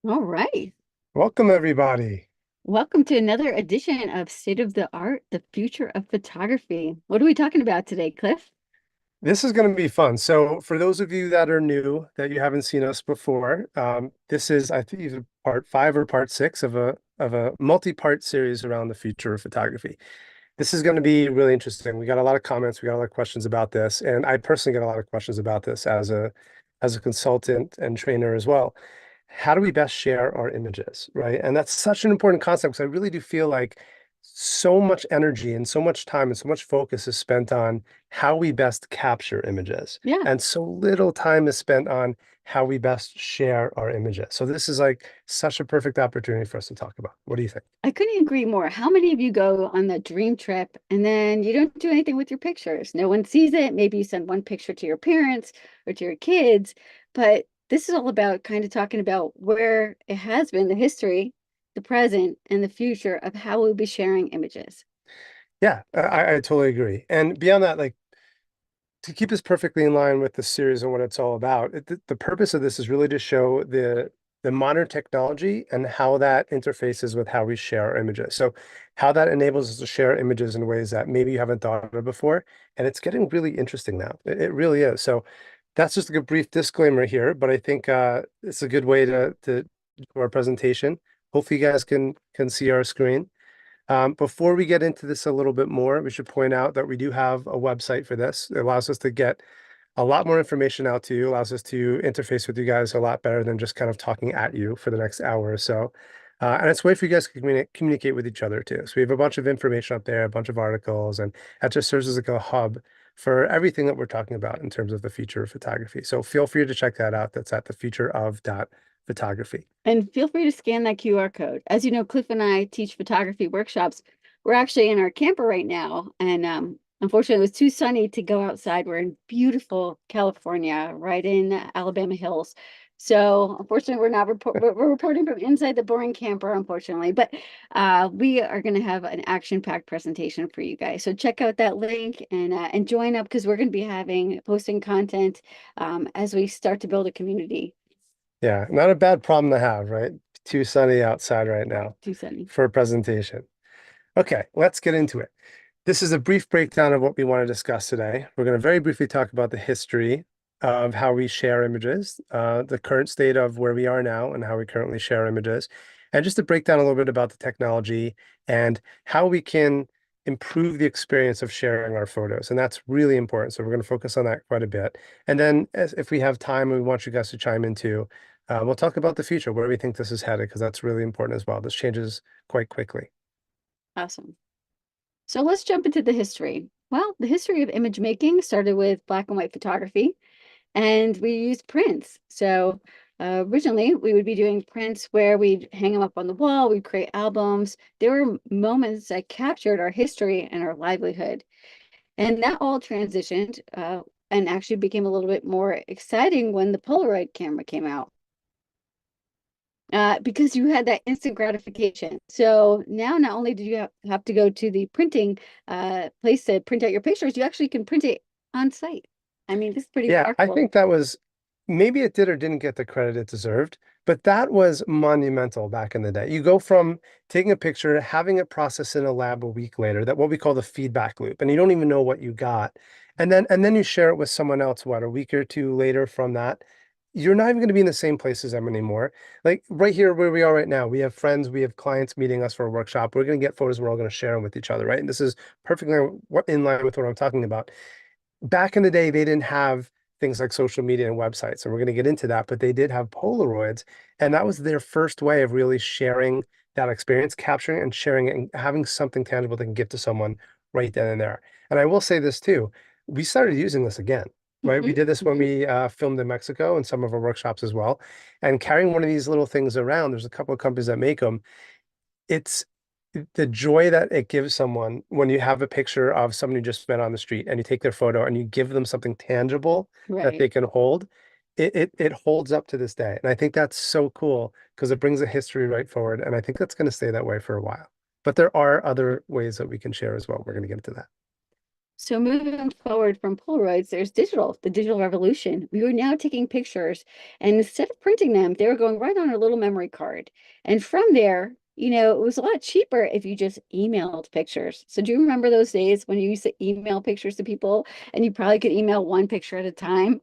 All right. Welcome, everybody. Welcome to another edition of State of the Art, the Future of Photography. What are we talking about today, Cliff? This is going to be fun. So, for those of you that are new, that you haven't seen us before, this is, I think, either part five or part six of a multi-part series around the future of photography. This is going to be really interesting. We got a lot of comments, we got a lot of questions about this, and I personally get a lot of questions about this as a consultant and trainer as well. How do we best share our images, right? And that's such an important concept because I really do feel like so much energy and so much time and so much focus is spent on how we best capture images, Yeah, and so little time is spent on how we best share our images. So this is like such a perfect opportunity for us to talk about. What do you think? I couldn't agree more. How many of you go on that dream trip and then you don't do anything with your pictures? No one sees it. Maybe you send one picture to your parents or to your kids, but this is all about kind of talking about where it has been, the history, the present, and the future of how we'll be sharing images. Yeah, I totally agree. And beyond that, like to keep this perfectly in line with the series and what it's all about, the purpose of this is really to show the modern technology and how that interfaces with how we share our images. So how that enables us to share images in ways that maybe you haven't thought of before. And it's getting really interesting now. It really is. So that's just a brief disclaimer here, but I think it's a good way to do our presentation. Hopefully you guys can see our screen. Before we get into this a little bit more, we should point out that we do have a website for this. It allows us to get a lot more information out to you, allows us to interface with you guys a lot better than just kind of talking at you for the next hour or so. And it's a way for you guys to communicate with each other too. So we have a bunch of information up there, a bunch of articles, and that just serves as like a hub for everything that we're talking about in terms of the future of photography. So feel free to check that out. That's at thefutureof.photography. And feel free to scan that QR code. As you know, Cliff and I teach photography workshops. We're actually in our camper right now, and unfortunately, it was too sunny to go outside. We're in beautiful California, right in Alabama hills. So, unfortunately, we're reporting from inside the boring camper, unfortunately. But we are going to have an action-packed presentation for you guys. So check out that link and join up because we're going to be posting content as we start to build a community. Yeah, not a bad problem to have, right? Too sunny outside right now Too sunny. for a presentation. Okay, let's get into it. This is a brief breakdown of what we want to discuss today. We're going to very briefly talk about the history of how we share images, the current state of where we are now and how we currently share images, and just to break down a little bit about the technology and how we can improve the experience of sharing our photos. And that's really important. So we're going to focus on that quite a bit. And then if we have time and we want you guys to chime in too, we'll talk about the future, where we think this is headed, because that's really important as well. This changes quite quickly. Awesome. So let's jump into the history. Well, the history of image making started with black and white photography, and we used prints. So originally, we would be doing prints where we'd hang them up on the wall, we'd create albums. There were moments that captured our history and our livelihood. And that all transitioned and actually became a little bit more exciting when the Polaroid camera came out. Because you had that instant gratification. So now not only did you have to go to the printing place to print out your pictures, you actually can print it on site. I mean, this is pretty Yeah, I powerful. think that was maybe it did or didn't get the credit it deserved, but that was monumental back in the day. You go from taking a picture, having it processed in a lab a week later, that what we call the feedback loop, and you don't even know what you got. And then you share it with someone else, what, a week or two later from that. You're not even going to be in the same place as them anymore. Like right here where we are right now, we have friends, we have clients meeting us for a workshop. We're going to get photos, we're all going to share them with each other, right? And this is perfectly in line with what I'm talking about. Back in the day, they didn't have things like social media and websites, and we're going to get into that, but they did have Polaroids, and that was their first way of really sharing that experience, capturing it and sharing it, and having something tangible they can give to someone right then and there. And I will say this too, we started using this again, right? We Mhm, did this when mhm. we filmed in Mexico and some of our workshops as well. And carrying one of these little things around, there's a couple of companies that make them. It's the joy that it gives someone when you have a picture of someone you just met on the street and you take their photo and you give them something tangible that Right. they can hold. It holds up to this day. And I think that's so cool because it brings a history right forward. And I think that's going to stay that way for a while. But there are other ways that we can share as well. We're going to get into that. So moving forward from Polaroids, there's digital, the digital revolution. We were now taking pictures, and instead of printing them, they were going right on a little memory card. And from there, it was a lot cheaper if you just emailed pictures. So do you remember those days when you used to email pictures to people and you probably could email one picture at a time?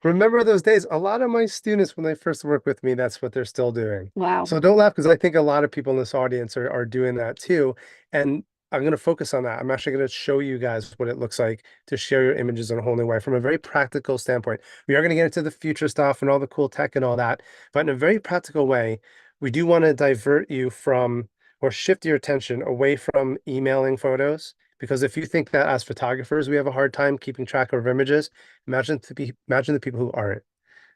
Remember those days? A lot of my students, when they first work with me, that's what they're still doing. Wow. So don't laugh because I think a lot of people in this audience are doing that too. And I'm going to focus on that. I'm actually going to show you guys what it looks like to share your images in a whole new way from a very practical standpoint. We are going to get into the future stuff and all the cool tech and all that, but in a very practical way, we do want to divert you from or shift your attention away from emailing photos. Because if you think that as photographers, we have a hard time keeping track of images, imagine the people who aren't,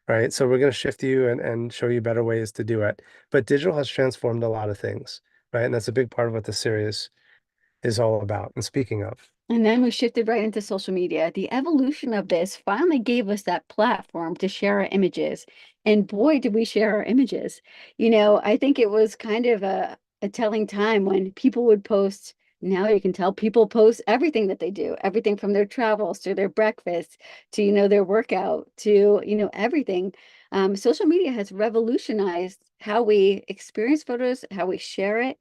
right? So we're going to shift you and show you better ways to do it. But digital has transformed a lot of things, right? And that's a big part of what the series is all about. And speaking of, And then we shifted right into social media. The evolution of this finally gave us that platform to share our images. And boy, did we share our images. I think it was kind of a telling time when people would post. Now you can tell people post everything that they do, everything from their travels to their breakfast to, their workout to, everything. Social media has revolutionized how we experience photos, how we share it.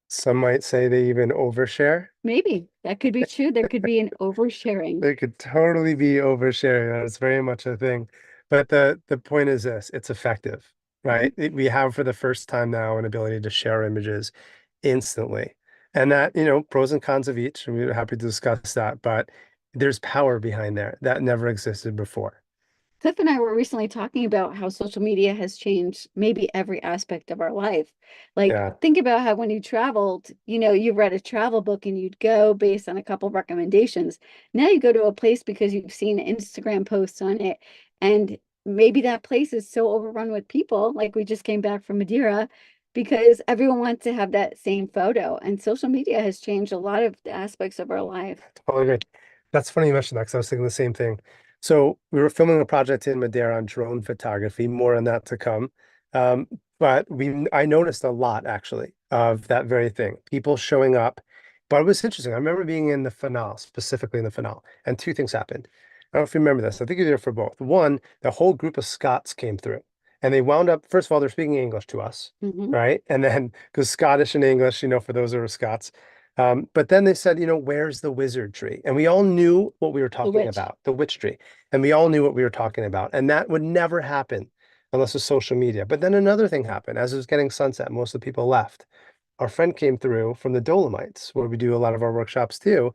some might say they even overshare. Maybe that could be true. There could be an oversharing. They could totally be oversharing. That is very much a thing. But the point is this, it's effective, right? We have for the first time now an ability to share images instantly. And that, pros and cons of each, and we're happy to discuss that, but there's power behind there that never existed before. Cliff and I were recently talking about how social media has changed maybe every aspect of our life. Like, Yeah, think about how when you traveled, you read a travel book and you'd go based on a couple of recommendations. Now you go to a place because you've seen Instagram posts on it. And maybe that place is so overrun with people, like we just came back from Madeira, because everyone wants to have that same photo. And social media has changed a lot of the aspects of our life. totally agree. That's funny you mentioned that because I was thinking the same thing. So we were filming a project in Madeira on drone photography, more on that to come. Um, but I noticed a lot actually of that very thing, people showing up. But it was interesting. I remember being in the finale, specifically in the finale, and two things happened. I don't know if you remember this. I think you're there for both. One, the whole group of Scots came through, and they wound up, first of all, they're speaking English to us, Mhm. right? And then, because Scottish and English, for those who are Scots. But then they said, where's the wizard tree? And we all knew what we were The talking witch. about, the witch tree. And we all knew what we were talking about. And that would never happen unless it's social media. But then another thing happened. As it was getting sunset, most of the people left. Our friend came through from the Dolomites, where we do a lot of our workshops too.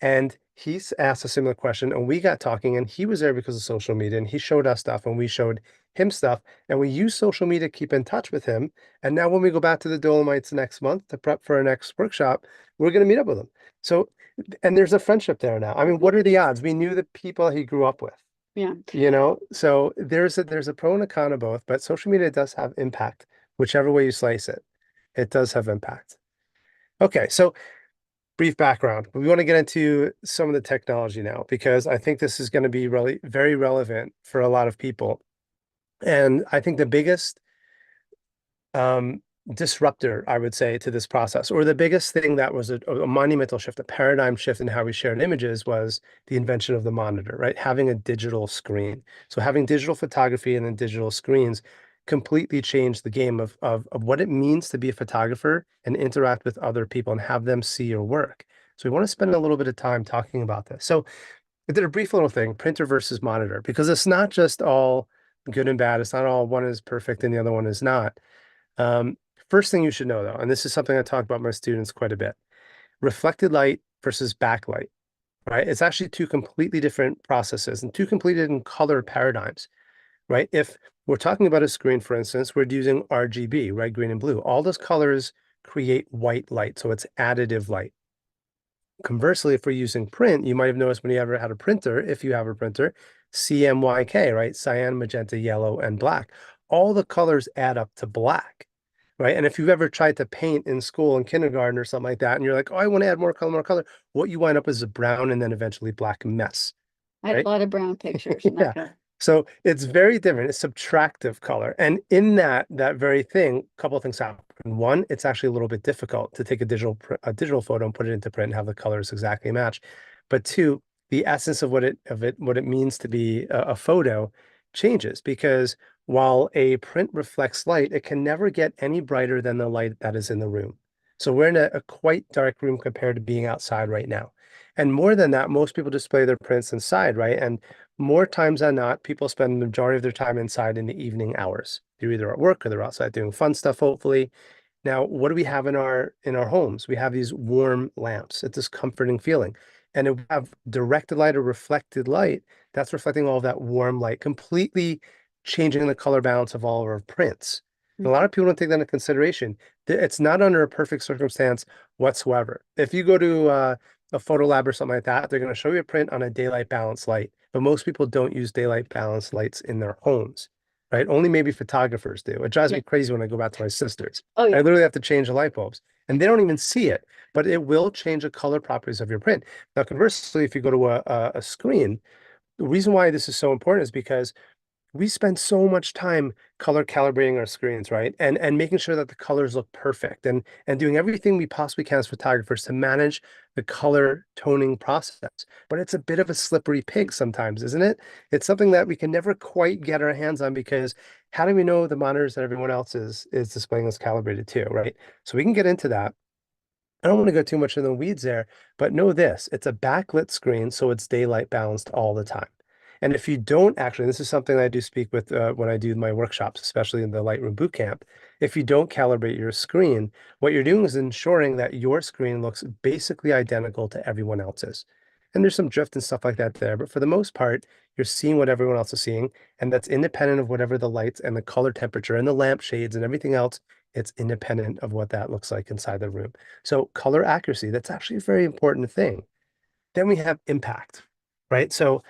And he's asked a similar question, and we got talking, and he was there because of social media, and he showed us stuff, and we showed him stuff, and we use social media to keep in touch with him. And now when we go back to the Dolomites next month to prep for our next workshop, we're going to meet up with him. So, and there's a friendship there now. I mean, what are the odds? We knew the people he grew up with, Yeah. so there's a pro and a con of both, but social media does have impact, whichever way you slice it. It does have impact. Okay, so brief background. We want to get into some of the technology now because I think this is going to be really very relevant for a lot of people. And I think the biggest um, disruptor, I would say, to this process, or the biggest thing that was a monumental shift, a paradigm shift in how we shared images was the invention of the monitor, right? Having a digital screen. So having digital photography and then digital screens completely changed the game of what it means to be a photographer and interact with other people and have them see your work. So we want to spend a little bit of time talking about this. So I did a brief little thing, printer versus monitor, because it's not just all good and bad. It's not all one is perfect and the other one is not. Um, First thing you should know, though, and this is something I talk about with my students quite a bit, reflected light versus backlight, right? It's actually two completely different processes and two completely different color paradigms, right? If we're talking about a screen, for instance, we're using RGB, red, green, and blue. All those colors create white light, so it's additive light. Conversely, if we're using print, you might have noticed when you ever had a printer, if you have a printer, CMYK, right? Cyan, magenta, yellow, and black. All the colors add up to black, right? And if you've ever tried to paint in school in kindergarten or something like that, and you're like, oh, I want to add more color, what you wind up is a brown and then eventually black mess, I had a right? lot of brown pictures in that Yeah. color. So it's very different. It's subtractive color. And in that very thing, a couple of things happen. One, it's actually a little bit difficult to take a digital photo and put it into print and have the colors exactly match. but two, the essence of what it means to be a photo changes because while a print reflects light, it can never get any brighter than the light that is in the room. So we're in a quite dark room compared to being outside right now. And more than that, most people display their prints inside, right? And more times than not, people spend the majority of their time inside in the evening hours. They're either at work or they're outside doing fun stuff, hopefully. Now, what do we have in our homes? We have these warm lamps. It's this comforting feeling. And if we have directed light or reflected light, that's reflecting all of that warm light, completely changing the color balance of all of our prints. And a lot Mhm. of people don't take that into consideration. It's not under a perfect circumstance whatsoever. If you go to a photo lab or something like that, they're going to show you a print on a daylight balanced light. But most people don't use daylight balanced lights in their homes, right? Only maybe photographers do. It drives Yeah. me crazy when I go back to my sisters. Oh I yeah. literally have to change the light bulbs and they don't even see it, but it will change the color properties of your print. Now, conversely, if you go to a screen, the reason why this is so important is because we spend so much time color calibrating our screens, right? And making sure that the colors look perfect and doing everything we possibly can as photographers to manage the color toning process. But it's a bit of a slippery pig sometimes, isn't it? It's something that we can never quite get our hands on because how do we know the monitors that everyone else is displaying is calibrated too, right? So we can get into that. I don't want to go too much in the weeds there, but know this, it's a backlit screen, so it's daylight balanced all the time. And if you don't actually, this is something I do speak with when I do my workshops, especially in the Lightroom Bootcamp. If you don't calibrate your screen, what you're doing is ensuring that your screen looks basically identical to everyone else's. And there's some drift and stuff like that there, but for the most part, you're seeing what everyone else is seeing, and that's independent of whatever the lights and the color temperature and the lamp shades and everything else. It's independent of what that looks like inside the room. So color accuracy, that's actually a very important thing. Then we have impact, right? So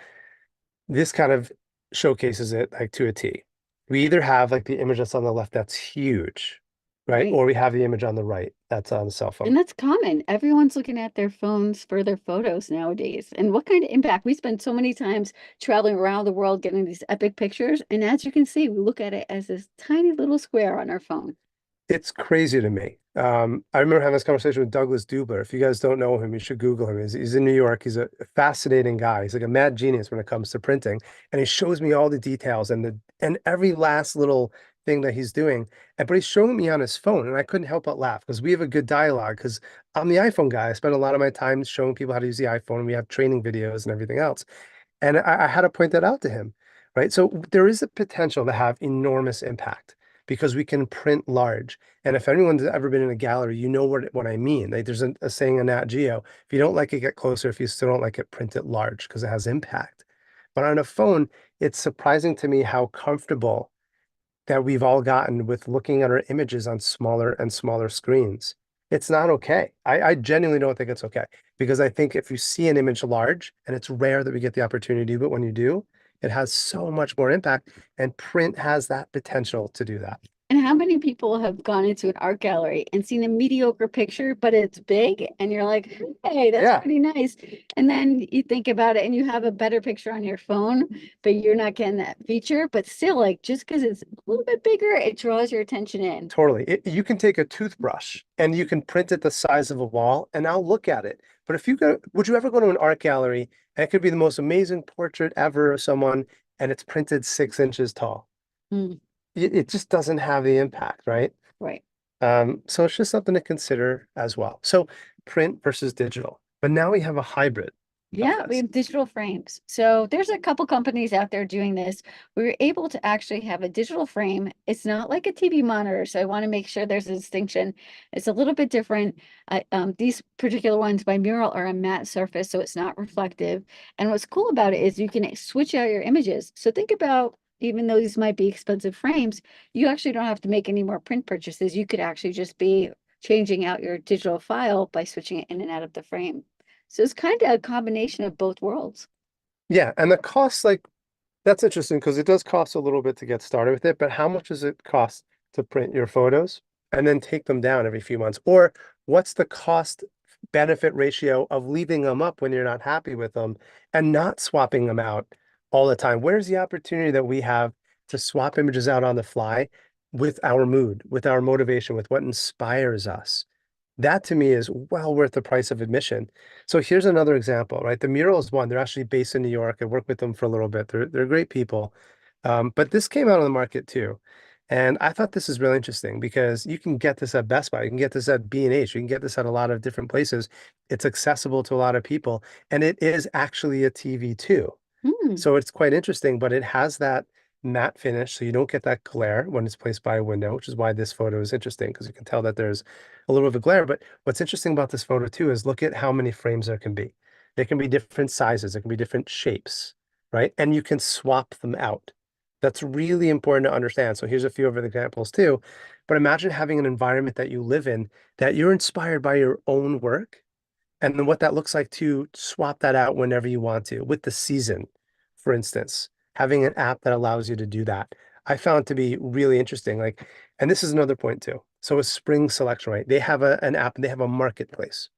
this kind of showcases it like to a T. We either have like the image that's on the left that's huge, right? Right. Or we have the image on the right that's on the cell phone. And that's common. Everyone's looking at their phones for their photos nowadays. And what kind of impact? We spend so many times traveling around the world getting these epic pictures. And as you can see, we look at it as this tiny little square on our phone. It's crazy to me. I remember having this conversation with Douglas Dubler. If you guys don't know him, you should Google him. He's in New York. He's a fascinating guy. He's like a mad genius when it comes to printing, and he shows me all the details and every last little thing that he's doing. But he's showing me on his phone, and I couldn't help but laugh because we have a good dialogue. Because I'm the iPhone guy. I spend a lot of my time showing people how to use the iPhone. We have training videos and everything else. And I had to point that out to him, right? So there is a potential to have enormous impact because we can print large. And if anyone's ever been in a gallery, you know what I mean. Like there's a saying in Nat Geo, if you don't like it, get closer. If you still don't like it, print it large because it has impact. But on a phone, it's surprising to me how comfortable that we've all gotten with looking at our images on smaller and smaller screens. It's not okay. I genuinely don't think it's okay because I think if you see an image large, and it's rare that we get the opportunity, but when you do, it has so much more impact, and print has that potential to do that. And how many people have gone into an art gallery and seen a mediocre picture, but it's big, and you're like, hey, that's Yeah, pretty nice. And then you think about it and you have a better picture on your phone, but you're not getting that feature. But still, like just because it's a little bit bigger, it draws your attention in. totally. You can take a toothbrush and you can print it the size of a wall, and I'll look at it. But if you go, would you ever go to an art gallery and it could be the most amazing portrait ever of someone, and it's printed 6 inches tall? Mm, It just doesn't have the impact, right? right. So it's just something to consider as well. So print versus digital, but now we have a hybrid of Yeah, we this. have digital frames. So there's a couple companies out there doing this. We were able to actually have a digital frame. It's not like a TV monitor, so I want to make sure there's a distinction. It's a little bit different. These particular ones by Mural are a matte surface, so it's not reflective. And what's cool about it is you can switch out your images. So think about, even though these might be expensive frames, you actually don't have to make any more print purchases. You could actually just be changing out your digital file by switching it in and out of the frame. So it's kind of a combination of both worlds. Yeah, and the cost, like that's interesting because it does cost a little bit to get started with it, but how much does it cost to print your photos and then take them down every few months? Or what's the cost benefit ratio of leaving them up when you're not happy with them and not swapping them out all the time? Where's the opportunity that we have to swap images out on the fly with our mood, with our motivation, with what inspires us? That to me is well worth the price of admission. So here's another example, right? The mural is one. They're actually based in New York. I worked with them for a little bit. They're great people. But this came out on the market too. And I thought this is really interesting because you can get this at Best Buy, you can get this at B&H, you can get this at a lot of different places. It's accessible to a lot of people, and it is actually a TV too. Hmm. So it's quite interesting, but it has that matte finish, so you don't get that glare when it's placed by a window, which is why this photo is interesting because you can tell that there's a little bit of a glare. But what's interesting about this photo too is look at how many frames there can be. There can be different sizes, there can be different shapes, right? And you can swap them out. That's really important to understand. So here's a few of the examples too. But imagine having an environment that you live in that you're inspired by your own work and then what that looks like to swap that out whenever you want to with the season, for instance, having an app that allows you to do that. I found to be really interesting. Like, and this is another point too. So a spring selection, right? They have an app and they have a marketplace.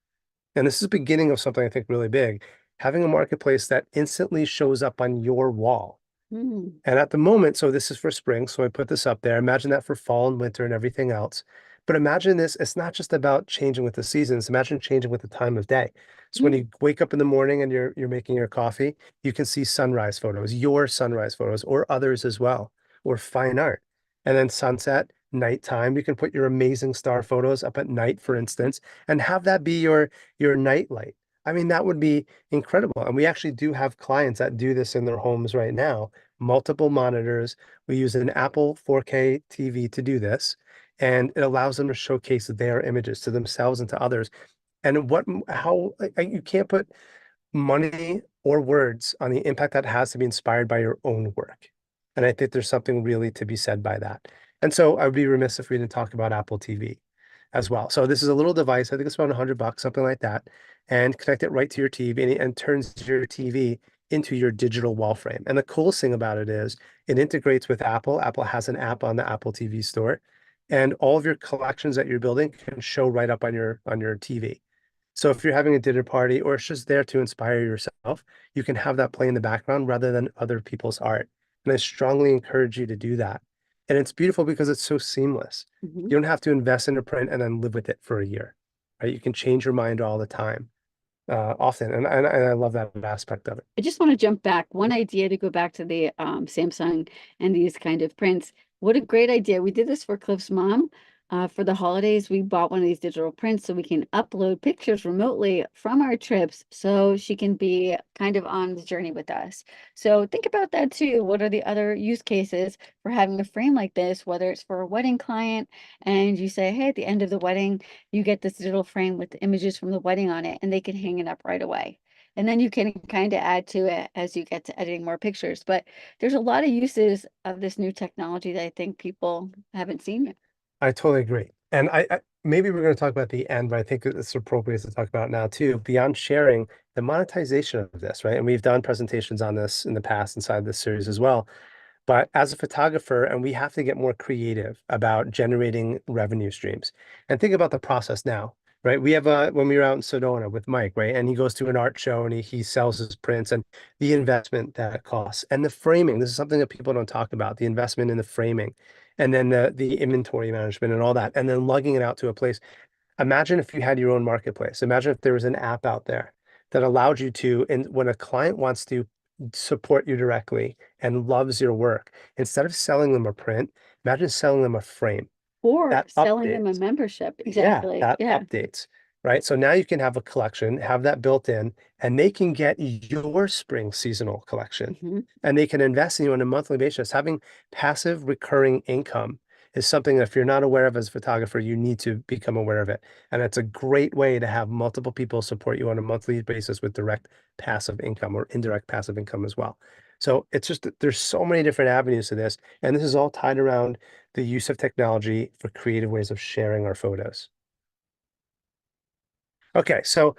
And this is the beginning of something I think really big. Having a marketplace that instantly shows up on your wall. Hmm. And at the moment, so this is for spring, so I put this up there. Imagine that for fall and winter and everything else. But imagine this, it's not just about changing with the seasons, imagine changing with the time of day. So when Hmm. you wake up in the morning and you're making your coffee, you can see sunrise photos, your sunrise photos, or others as well, or fine art. And then sunset, nighttime, you can put your amazing star photos up at night, for instance, and have that be your night light. I mean, that would be incredible. And we actually do have clients that do this in their homes right now, multiple monitors. We use an Apple 4K TV to do this, and it allows them to showcase their images to themselves and to others. And how you can't put money or words on the impact that has to be inspired by your own work. And I think there's something really to be said by that. And so I would be remiss if we didn't talk about Apple TV as well. So this is a little device, I think it's about $100, something like that, and connect it right to your TV and turns your TV into your digital wall frame. And the coolest thing about it is it integrates with Apple. Apple has an app on the Apple TV store, and all of your collections that you're building can show right up on your TV. So if you're having a dinner party or it's just there to inspire yourself, you can have that play in the background rather than other people's art. And I strongly encourage you to do that. And it's beautiful because it's so seamless. Hmm. You don't have to invest in a print and then live with it for a year, right? You can change your mind all the time, often. And I love that aspect of it. I just want to jump back. One idea to go back to the Samsung and these kind of prints. What a great idea. We did this for Cliff's mom. For the holidays, we bought one of these digital prints so we can upload pictures remotely from our trips so she can be kind of on the journey with us. So think about that too. What are the other use cases for having a frame like this, whether it's for a wedding client and you say, hey, at the end of the wedding, you get this digital frame with the images from the wedding on it and they can hang it up right away. And then you can kind of add to it as you get to editing more pictures. But there's a lot of uses of this new technology that I think people haven't seen yet. I totally agree. And maybe we're going to talk about the end, but I think it's appropriate to talk about now too, beyond sharing the monetization of this, right? And we've done presentations on this in the past inside this series as well. But as a photographer, and we have to get more creative about generating revenue streams. And think about the process now, right? We have when we were out in Sedona with Mike, right? And he goes to an art show and he sells his prints and the investment that it costs and the framing. This is something that people don't talk about, the investment in the framing and then the inventory management and all that, and then lugging it out to a place. Imagine if you had your own marketplace. Imagine if there was an app out there that allowed you to, and when a client wants to support you directly and loves your work, instead of selling them a print, imagine selling them a frame Or that selling them a updates. membership. Yeah, Exactly. that Yeah. updates, right? So now you can have a collection, have that built in, and they can get your spring seasonal collection Hmm. and they can invest in you on a monthly basis. Having passive recurring income is something that if you're not aware of as a photographer, you need to become aware of it. And it's a great way to have multiple people support you on a monthly basis with direct passive income or indirect passive income as well. So it's just that there's so many different avenues to this, and this is all tied around the use of technology for creative ways of sharing our photos. Okay, so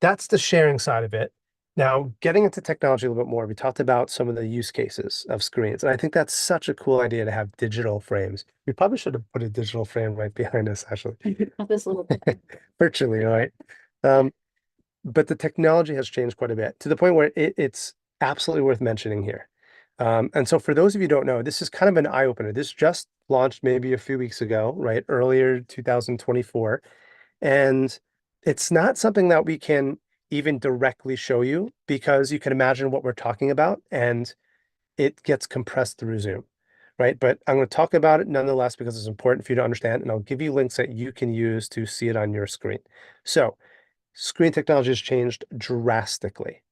that's the sharing side of it. Now, getting into technology a little bit more, we talked about some of the use cases of screens, and I think that's such a cool idea to have digital frames. We probably should have put a digital frame right behind us, actually, This little thing. virtually, right? Um, but the technology has changed quite a bit to the point where it's absolutely worth mentioning here. And so for those of you who don't know, this is kind of an eye opener. This just launched maybe a few weeks ago, right? Earlier 2024. And it's not something that we can even directly show you because you can imagine what we're talking about and it gets compressed through Zoom, right? But I'm going to talk about it nonetheless because it's important for you to understand, and I'll give you links that you can use to see it on your screen. So, screen technology has changed drastically,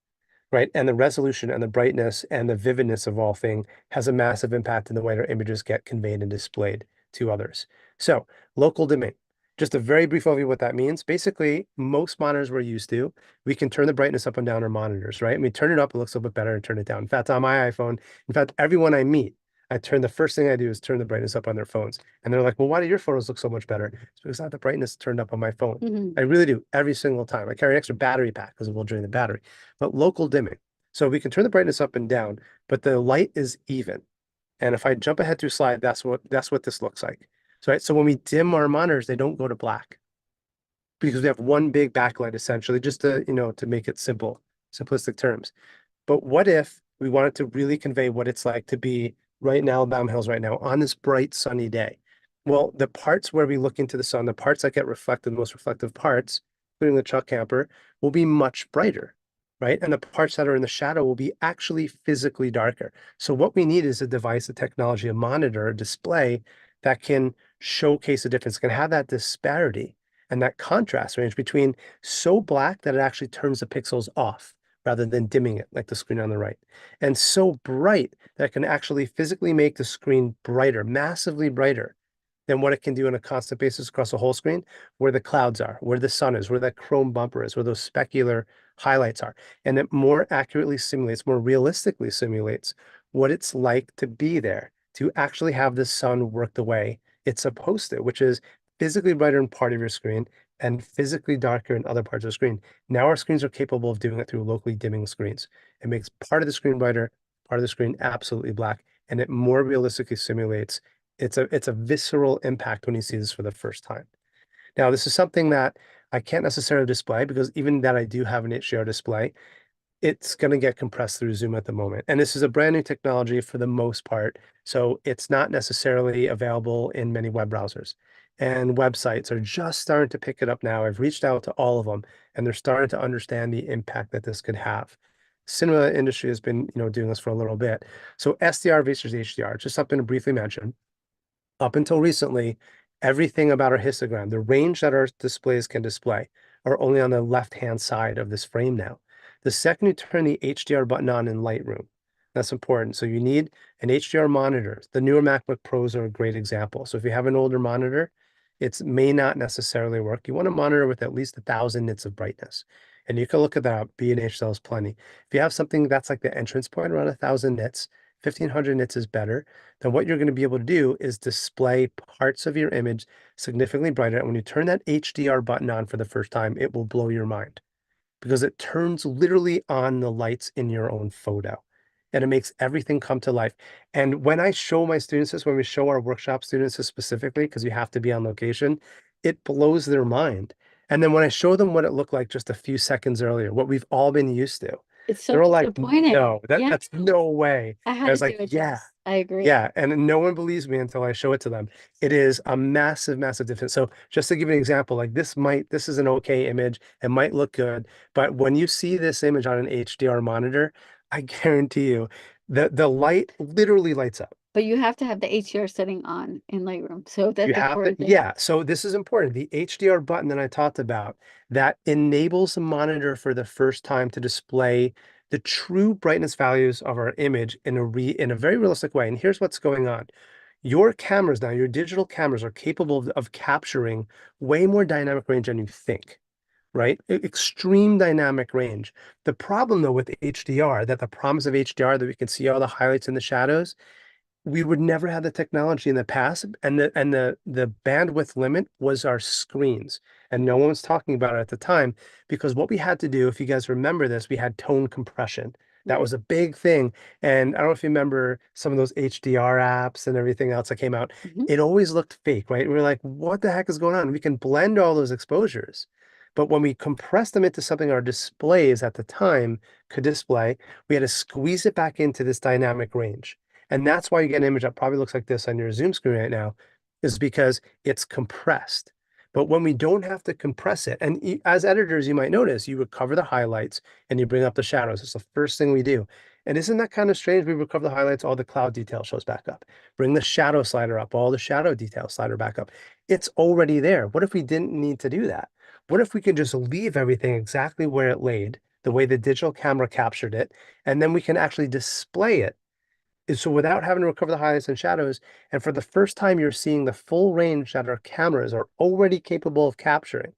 right? And the resolution and the brightness and the vividness of all thing has a massive impact in the way our images get conveyed and displayed to others. So, local dimming. Just a very brief overview of what that means. Basically, most monitors we're used to, we can turn the brightness up and down our monitors, right? And we turn it up, it looks a little bit better, and turn it down. In fact, on my iPhone, in fact, everyone I meet, the first thing I do is turn the brightness up on their phones. And they're like, well, why do your photos look so much better? It's because I have the brightness turned up on my phone. Mhm. I really do every single time. I carry an extra battery pack because it will drain the battery. But local dimming. So we can turn the brightness up and down, but the light is even. And if I jump ahead to a slide, that's what this looks like. So, right, so when we dim our monitors, they don't go to black because we have one big backlight essentially, just to make it simple, simplistic terms. But what if we wanted to really convey what it's like to be right now, Alabama Hills right now, on this bright sunny day? Well, the parts where we look into the sun, the parts that get reflected, the most reflective parts, including the truck camper, will be much brighter, right? And the parts that are in the shadow will be actually physically darker. So what we need is a device, a technology, a monitor, a display that can showcase the difference, can have that disparity and that contrast range between so black that it actually turns the pixels off rather than dimming it like the screen on the right. And so bright that it can actually physically make the screen brighter, massively brighter than what it can do on a constant basis across the whole screen, where the clouds are, where the sun is, where that chrome bumper is, where those specular highlights are. And it more accurately simulates, more realistically simulates what it's like to be there, to actually have the sun work the way it's supposed to, which is physically brighter in part of your screen and physically darker in other parts of the screen. Now our screens are capable of doing it through locally dimming screens. It makes part of the screen brighter, part of the screen absolutely black, and it more realistically simulates. It's a visceral impact when you see this for the first time. Now, this is something that I can't necessarily display because even that I do have an HDR display, it's going to get compressed through Zoom at the moment. And this is a brand new technology for the most part. So it's not necessarily available in many web browsers. And websites are just starting to pick it up now. I've reached out to all of them and they're starting to understand the impact that this could have. Cinema industry has been, doing this for a little bit. So SDR versus HDR, just something to briefly mention. Up until recently, everything about our histogram, the range that our displays can display, are only on the left-hand side of this frame now. The second you turn the HDR button on in Lightroom, that's important. So you need an HDR monitor. The newer MacBook Pros are a great example. So if you have an older monitor, it may not necessarily work. You want a monitor with at least 1,000 nits of brightness. And you can look at that. B&H sells plenty. If you have something that's like the entrance point around 1,000 nits, 1,500 nits is better. Then what you're going to be able to do is display parts of your image significantly brighter. And when you turn that HDR button on for the first time, it will blow your mind because it turns literally on the lights in your own photo and it makes everything come to life. And when I show my students this, when we show our workshop students this specifically, because you have to be on location, it blows their mind. And then when I show them what it looked like just a few seconds earlier, what we've all been used to, It's so they're all like, disappointing. no, Yeah, that's no way. I And I had to was do like, it yeah, twice. I agree. yeah. And no one believes me until I show it to them. It is a massive, massive difference. So just to give you an example, like this is an okay image. It might look good, but when you see this image on an HDR monitor, I guarantee you the light literally lights up. But you have to have the HDR setting on in Lightroom. So You that's the have to, important thing. yeah. So this is important. The HDR button that I talked about that enables the monitor for the first time to display the true brightness values of our image in a very realistic way. And here's what's going on. Your cameras now, your digital cameras are capable of capturing way more dynamic range than you think, right? Extreme dynamic range. The problem though with HDR, that the promise of HDR that we can see all the highlights and the shadows, we would never have the technology in the past, and the bandwidth limit was our screens, and no one was talking about it at the time because what we had to do, if you guys remember this, we had tone compression. That Right. was a big thing, and I don't know if you remember some of those HDR apps and everything else that came out. Mhm. It always looked fake, right? We were like, what the heck is going on? We can blend all those exposures, but when we compressed them into something our displays at the time could display, we had to squeeze it back into this dynamic range. And that's why you get an image that probably looks like this on your Zoom screen right now, is because it's compressed. But when we don't have to compress it, and as editors, you might notice you recover the highlights and you bring up the shadows. It's the first thing we do. And isn't that kind of strange? We recover the highlights, all the cloud detail shows back up. Bring the shadow slider up, all the shadow detail slider back up. It's already there. What if we didn't need to do that? What if we could just leave everything exactly where it laid, the way the digital camera captured it, and then we can actually display it? So without having to recover the highlights and shadows, and for the first time, you're seeing the full range that our cameras are already capable of capturing.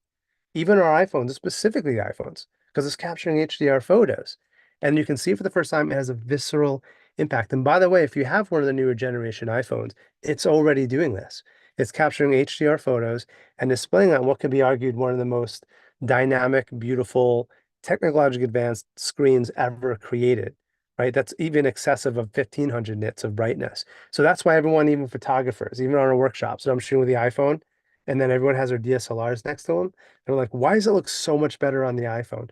Even our iPhones, specifically iPhones, because it's capturing HDR photos. And you can see for the first time, it has a visceral impact. And by the way, if you have one of the newer generation iPhones, it's already doing this. It's capturing HDR photos and displaying on what can be argued one of the most dynamic, beautiful, technologically advanced screens ever created, right? That's even excessive of 1500 nits of brightness. So that's why everyone, even photographers, even on our workshops, so I'm shooting with the iPhone, and then everyone has their DSLRs next to them. They're like, why does it look so much better on the iPhone?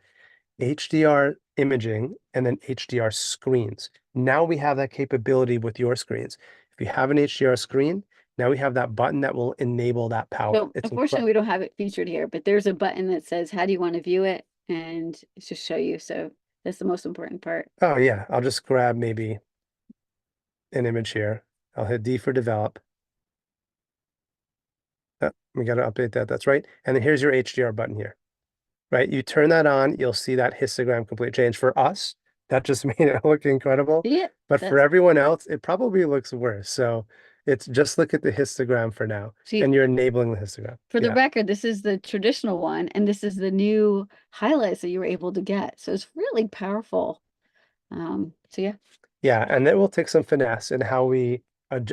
HDR imaging and then HDR screens. Now we have that capability with your screens. If you have an HDR screen, now we have that button that will enable that power. So It's unfortunately, incredible. we don't have it featured here, but there's a button that says, how do you want to view it? And it's just show you. So that's the most important part. Oh yeah, I'll just grab maybe an image here. I'll hit D for develop. We got to update that. That's right. And then here's your HDR button here, right? You turn that on, you'll see that histogram complete change. For us, that just made it look incredible. See it? But for That's everyone else, it probably looks worse. So it's just look at the histogram for now, see, and you're enabling the histogram. for the Yeah. record, this is the traditional one, and this is the new highlights that you were able to get. So it's really powerful. So yeah. Yeah, and it will take some finesse in how we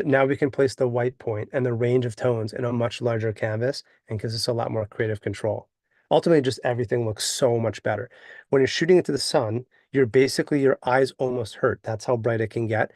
now we can place the white point and the range of tones in a much larger canvas and gives us a lot more creative control. Ultimately, just everything looks so much better. When you're shooting into the sun, you're basically your eyes almost hurt. That's how bright it can get,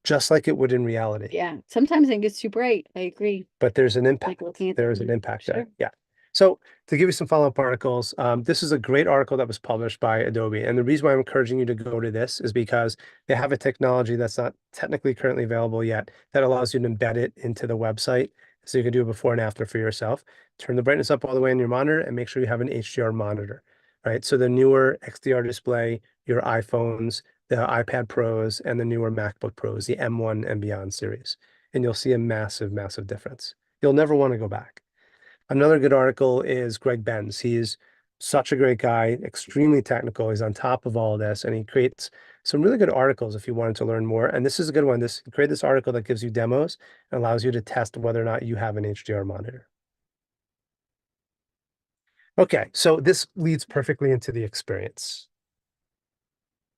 just like it would in reality. Yeah. Sometimes it gets too bright. I agree. But there's an Like impact. looking at There is an impact sure. there. Yeah. So to give you some follow-up articles, this is a great article that was published by Adobe. And the reason why I'm encouraging you to go to this is because they have a technology that's not technically currently available yet that allows you to embed it into the website. So you can do a before and after for yourself. Turn the brightness up all the way on your monitor and make sure you have an HDR monitor, right? So the newer XDR display, your iPhones, the iPad Pros, and the newer MacBook Pros, the M1 and beyond series. And you'll see a massive, massive difference. You'll never want to go back. Another good article is Greg Benz. He's such a great guy, extremely technical. He's on top of all of this, and he creates some really good articles if you wanted to learn more. And this is a good one. Create this article that gives you demos and allows you to test whether or not you have an HDR monitor. Okay, so this leads perfectly into the experience.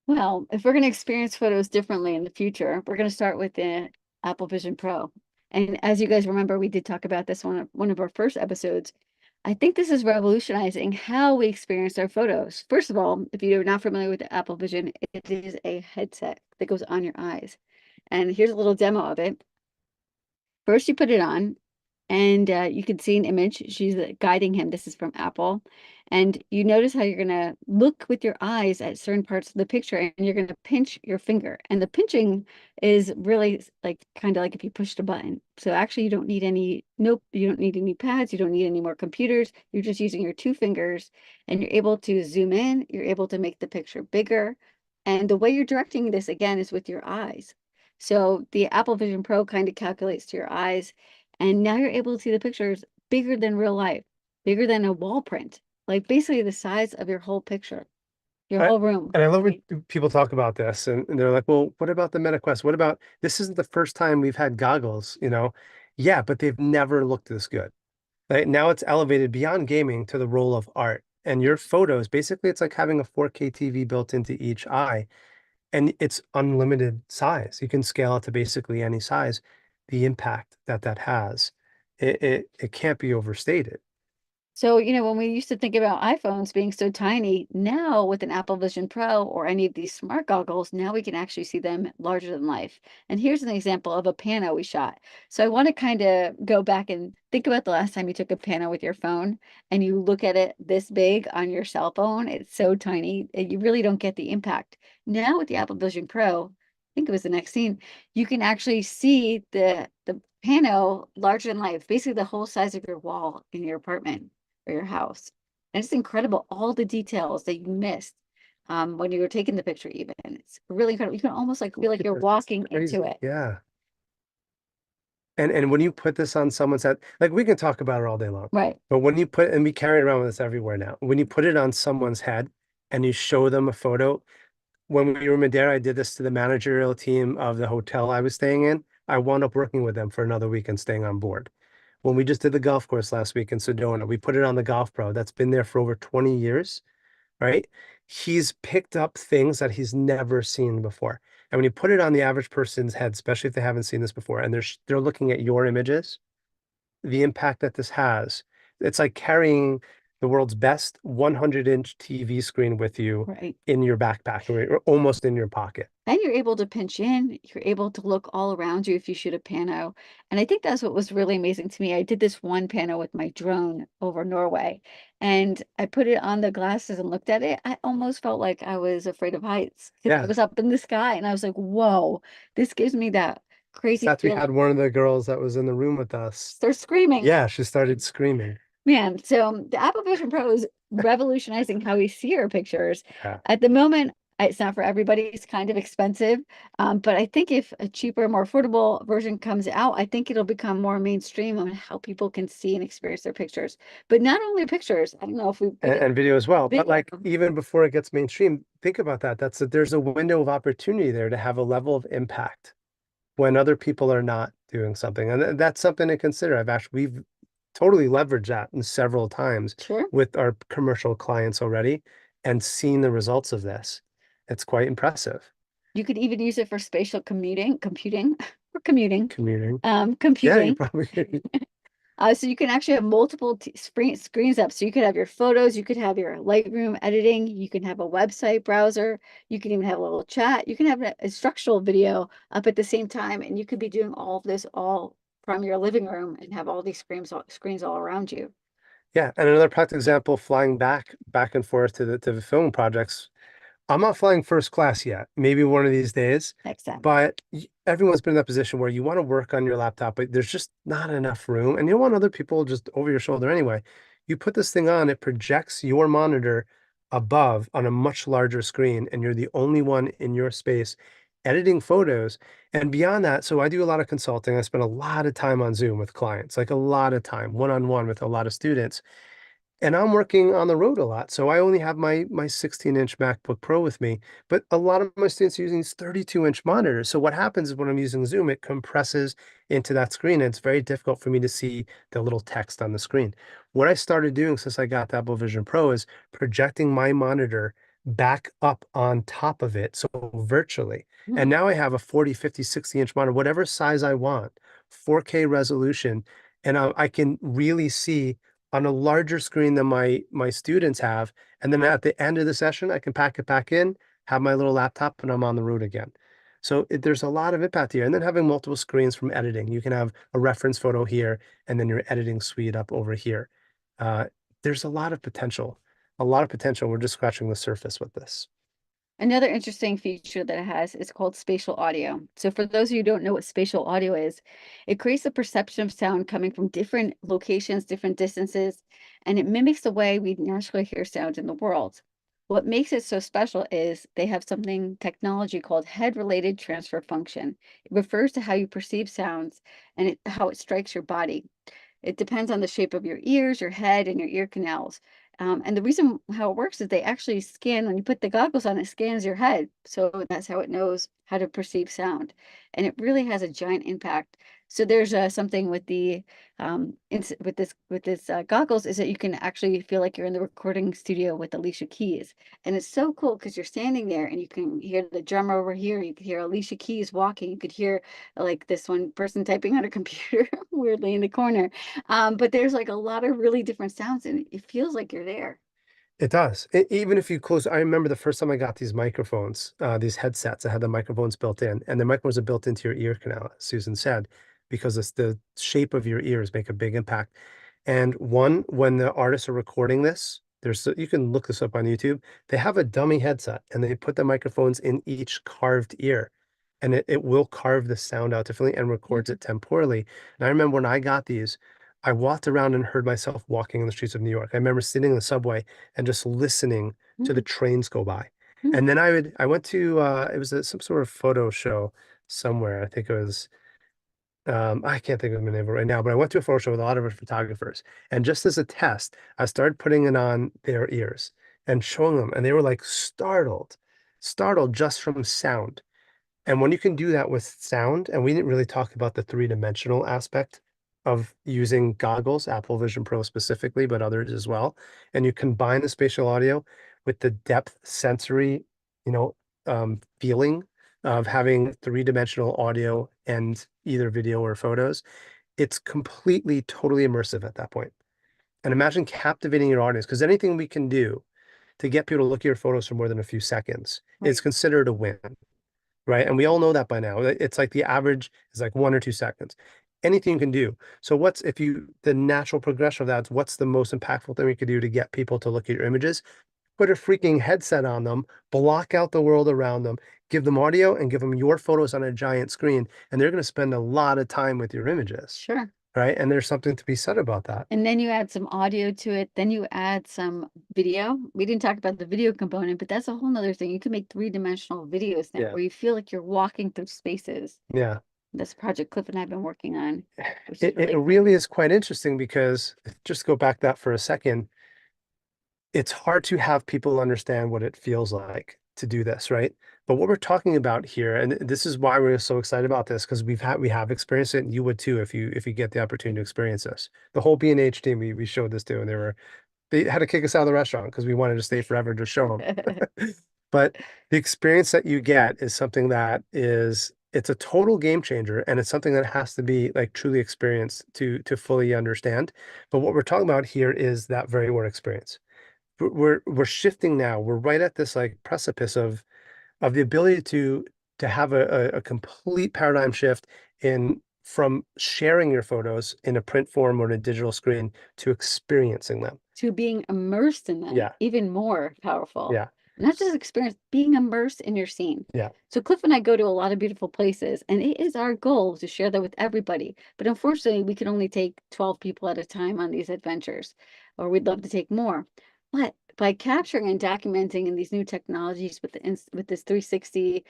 Well, if we're going to experience photos differently in the future, we're going to start with the Apple Vision Pro. And as you guys remember, we did talk about this one of our first episodes. I think this is revolutionizing how we experience our photos. First of all, if you're not familiar with the Apple Vision, it is a headset that goes on your eyes. And here's a little demo of it. First, you put it on, and you can see an image. She's guiding him. This is from Apple. And you notice how you're going to look with your eyes at certain parts of the picture, and you're going to pinch your finger. And the pinching is really like kind of like if you pushed a button. So actually, you don't need any, nope, you don't need any pads. You don't need any more computers. You're just using your two fingers, and you're able to zoom in. You're able to make the picture bigger. And the way you're directing this, again, is with your eyes. So the Apple Vision Pro kind of calculates to your eyes, and now you're able to see the pictures bigger than real life, bigger than a wall print, like basically the size of your whole picture, your I, whole room. and I love when people talk about this and they're like, well, what about the Meta Quest? What about this isn't the first time we've had goggles, you know? Yeah, but they've never looked this good. Right? Now it's elevated beyond gaming to the role of art. And your photos, basically, it's like having a 4K TV built into each eye, and it's unlimited size. You can scale it to basically any size. The impact that that has, it can't be overstated. So, when we used to think about iPhones being so tiny, now with an Apple Vision Pro or any of these smart goggles, now we can actually see them larger than life. And here's an example of a pano we shot. So I want to kind of go back and think about the last time you took a pano with your phone and you look at it this big on your cell phone. It's so tiny, you really don't get the impact. Now with the Apple Vision Pro, think it was the next scene, you can actually see the pano larger than life, basically the whole size of your wall in your apartment or your house. And it's incredible, all the details that you missed when you were taking the picture even. It's really incredible. You can almost like feel like you're It's walking crazy. into it. Yeah. And when you put this on someone's head, like we can talk about it all day long, Right. but when you put, and we carry it around with us everywhere now, when you put it on someone's head and you show them a photo, when we were in Madeira, I did this to the managerial team of the hotel I was staying in. I wound up working with them for another week and staying on board. When we just did the golf course last week in Sedona, we put it on the golf pro that's been there for over 20 years, right? He's picked up things that he's never seen before. And when you put it on the average person's head, especially if they haven't seen this before, and they're looking at your images, the impact that this has, it's like carrying the world's best 100-inch TV screen with you Right. in your backpack or almost in your pocket. And you're able to pinch in, you're able to look all around you if you shoot a pano. And I think that's what was really amazing to me. I did this one pano with my drone over Norway, and I put it on the glasses and looked at it. I almost felt like I was afraid of heights because I Yeah. was up in the sky and I was like, whoa, this gives me that In crazy fact, we feeling. had one of the girls that was in the room with us. Start screaming. Yeah, she started screaming. Man, so the Apple Vision Pro is revolutionizing how we see our pictures. Yeah. At the moment, it's not for everybody. It's kind of expensive. But I think if a cheaper, more affordable version comes out, I think it'll become more mainstream on how people can see and experience their pictures. But not only pictures. I don't know if we And video as well. But video. like even before it gets mainstream, think about that. There's a window of opportunity there to have a level of impact when other people are not doing something. And that's something to consider. We've totally leveraged that in several times Sure. with our commercial clients already and seen the results of this. It's quite impressive. You could even use it for spatial computing, or commuting, Commuting. Yeah, you computing. probably So you can actually have multiple screens up. So you could have your photos, you could have your Lightroom editing, you can have a website browser, you can even have a little chat, you can have an instructional video up at the same time, and you could be doing all of this all from your living room and have all these screens all around you. Yeah. And another practical example, flying back and forth to the film projects. I'm not flying first class yet, maybe one of these days, Next time. but everyone's been in that position where you want to work on your laptop, but there's just not enough room. And you don't want other people just over your shoulder anyway. You put this thing on, it projects your monitor above on a much larger screen, and you're the only one in your space editing photos. And beyond that, so I do a lot of consulting. I spend a lot of time on Zoom with clients, like a lot of time, one-on-one with a lot of students. And I'm working on the road a lot, so I only have my 16-inch MacBook Pro with me, but a lot of my students are using these 32-inch monitors. So what happens is when I'm using Zoom, it compresses into that screen, and it's very difficult for me to see the little text on the screen. What I started doing since I got the Apple Vision Pro is projecting my monitor back up on top of it, so virtually. Hmm. And now I have a 40, 50, 60-inch monitor, whatever size I want, 4K resolution, and I can really see on a larger screen than my students have. And then at the end of the session, I can pack it back in, have my little laptop, and I'm on the road again. So there's a lot of impact here. And then having multiple screens from editing. You can have a reference photo here, and then your editing suite up over here. Uh, there's a lot of potential, a lot of potential. We're just scratching the surface with this. Another interesting feature that it has is called spatial audio. So for those of you who don't know what spatial audio is, it creates the perception of sound coming from different locations, different distances, and it mimics the way we naturally hear sound in the world. What makes it so special is they have something technology called head-related transfer function. It refers to how you perceive sounds and how it strikes your body. It depends on the shape of your ears, your head, and your ear canals. And the reason how it works is they actually scan, when you put the goggles on, it scans your head. So that's how it knows how to perceive sound. And it really has a giant impact. So there's something with the with this goggles is that you can actually feel like you're in the recording studio with Alicia Keys. And it's so cool because you're standing there and you can hear the drummer over here. You could hear Alicia Keys walking. You could hear like this one person typing on a computer weirdly in the corner. But there's like a lot of really different sounds and it feels like you're there. It does. Even if you close, I remember the first time I got these microphones, these headsets that had the microphones built in, and the microphones are built into your ear canal, as Susan said, because it's the shape of your ears make a big impact. And one, when the artists are recording this, you can look this up on YouTube. They have a dummy headset and they put the microphones in each carved ear. and it will carve the sound out differently and records it temporally. And I remember when I got these, I walked around and heard myself walking in the streets of New York. I remember sitting in the subway and just listening to the Mm, trains go by. mm, And then I went to it was some sort of photo show somewhere. I think it was I can't think of the name of it right now, but I went to a photo show with a lot of photographers. And just as a test, I started putting it on their ears and showing them, and they were like startled just from sound. And when you can do that with sound, and we didn't really talk about the three-dimensional aspect of using goggles, Apple Vision Pro specifically, but others as well, and you combine the spatial audio with the depth sensory, you know, feeling of having three-dimensional audio and either video or photos, it's completely, totally immersive at that point. And imagine captivating your audience, because anything we can do to get people to look at your photos for more than a few seconds is right. considered a win, right? And we all know that by now. It's like the average is like 1 or 2 seconds. Anything you can do. So what's if you the natural progression of that is what's the most impactful thing we could do to get people to look at your images? Put a freaking headset on them, block out the world around them, give them audio and give them your photos on a giant screen, and they're going to spend a lot of time with your images, Sure. right? And there's something to be said about that. And then you add some audio to it. Then you add some video. We didn't talk about the video component, but that's a whole nother thing. You can make three-dimensional videos now Yeah. where you feel like you're walking through spaces. Yeah. That's a project Cliff and I have been working on, which is It really cool. really is quite interesting because just go back that for a second, it's hard to have people understand what it feels like to do this, right? But what we're talking about here, and this is why we're so excited about this, because we have experienced it, and you would too if you get the opportunity to experience this. The whole B&H team we showed this to, and they had to kick us out of the restaurant because we wanted to stay forever to show them. But the experience that you get is something that it's a total game changer, and it's something that has to be like truly experienced to fully understand. But what we're talking about here is that very word experience. We're shifting now. We're right at this like precipice of the ability to have a complete paradigm shift in from sharing your photos in a print form or in a digital screen to experiencing them. To being immersed in them, Yeah, even more powerful. yeah, Not just experience, being immersed in your scene. yeah. So Cliff and I go to a lot of beautiful places, and it is our goal to share that with everybody. But unfortunately, we can only take 12 people at a time on these adventures, or we'd love to take more. But by capturing and documenting in these new technologies with with this 360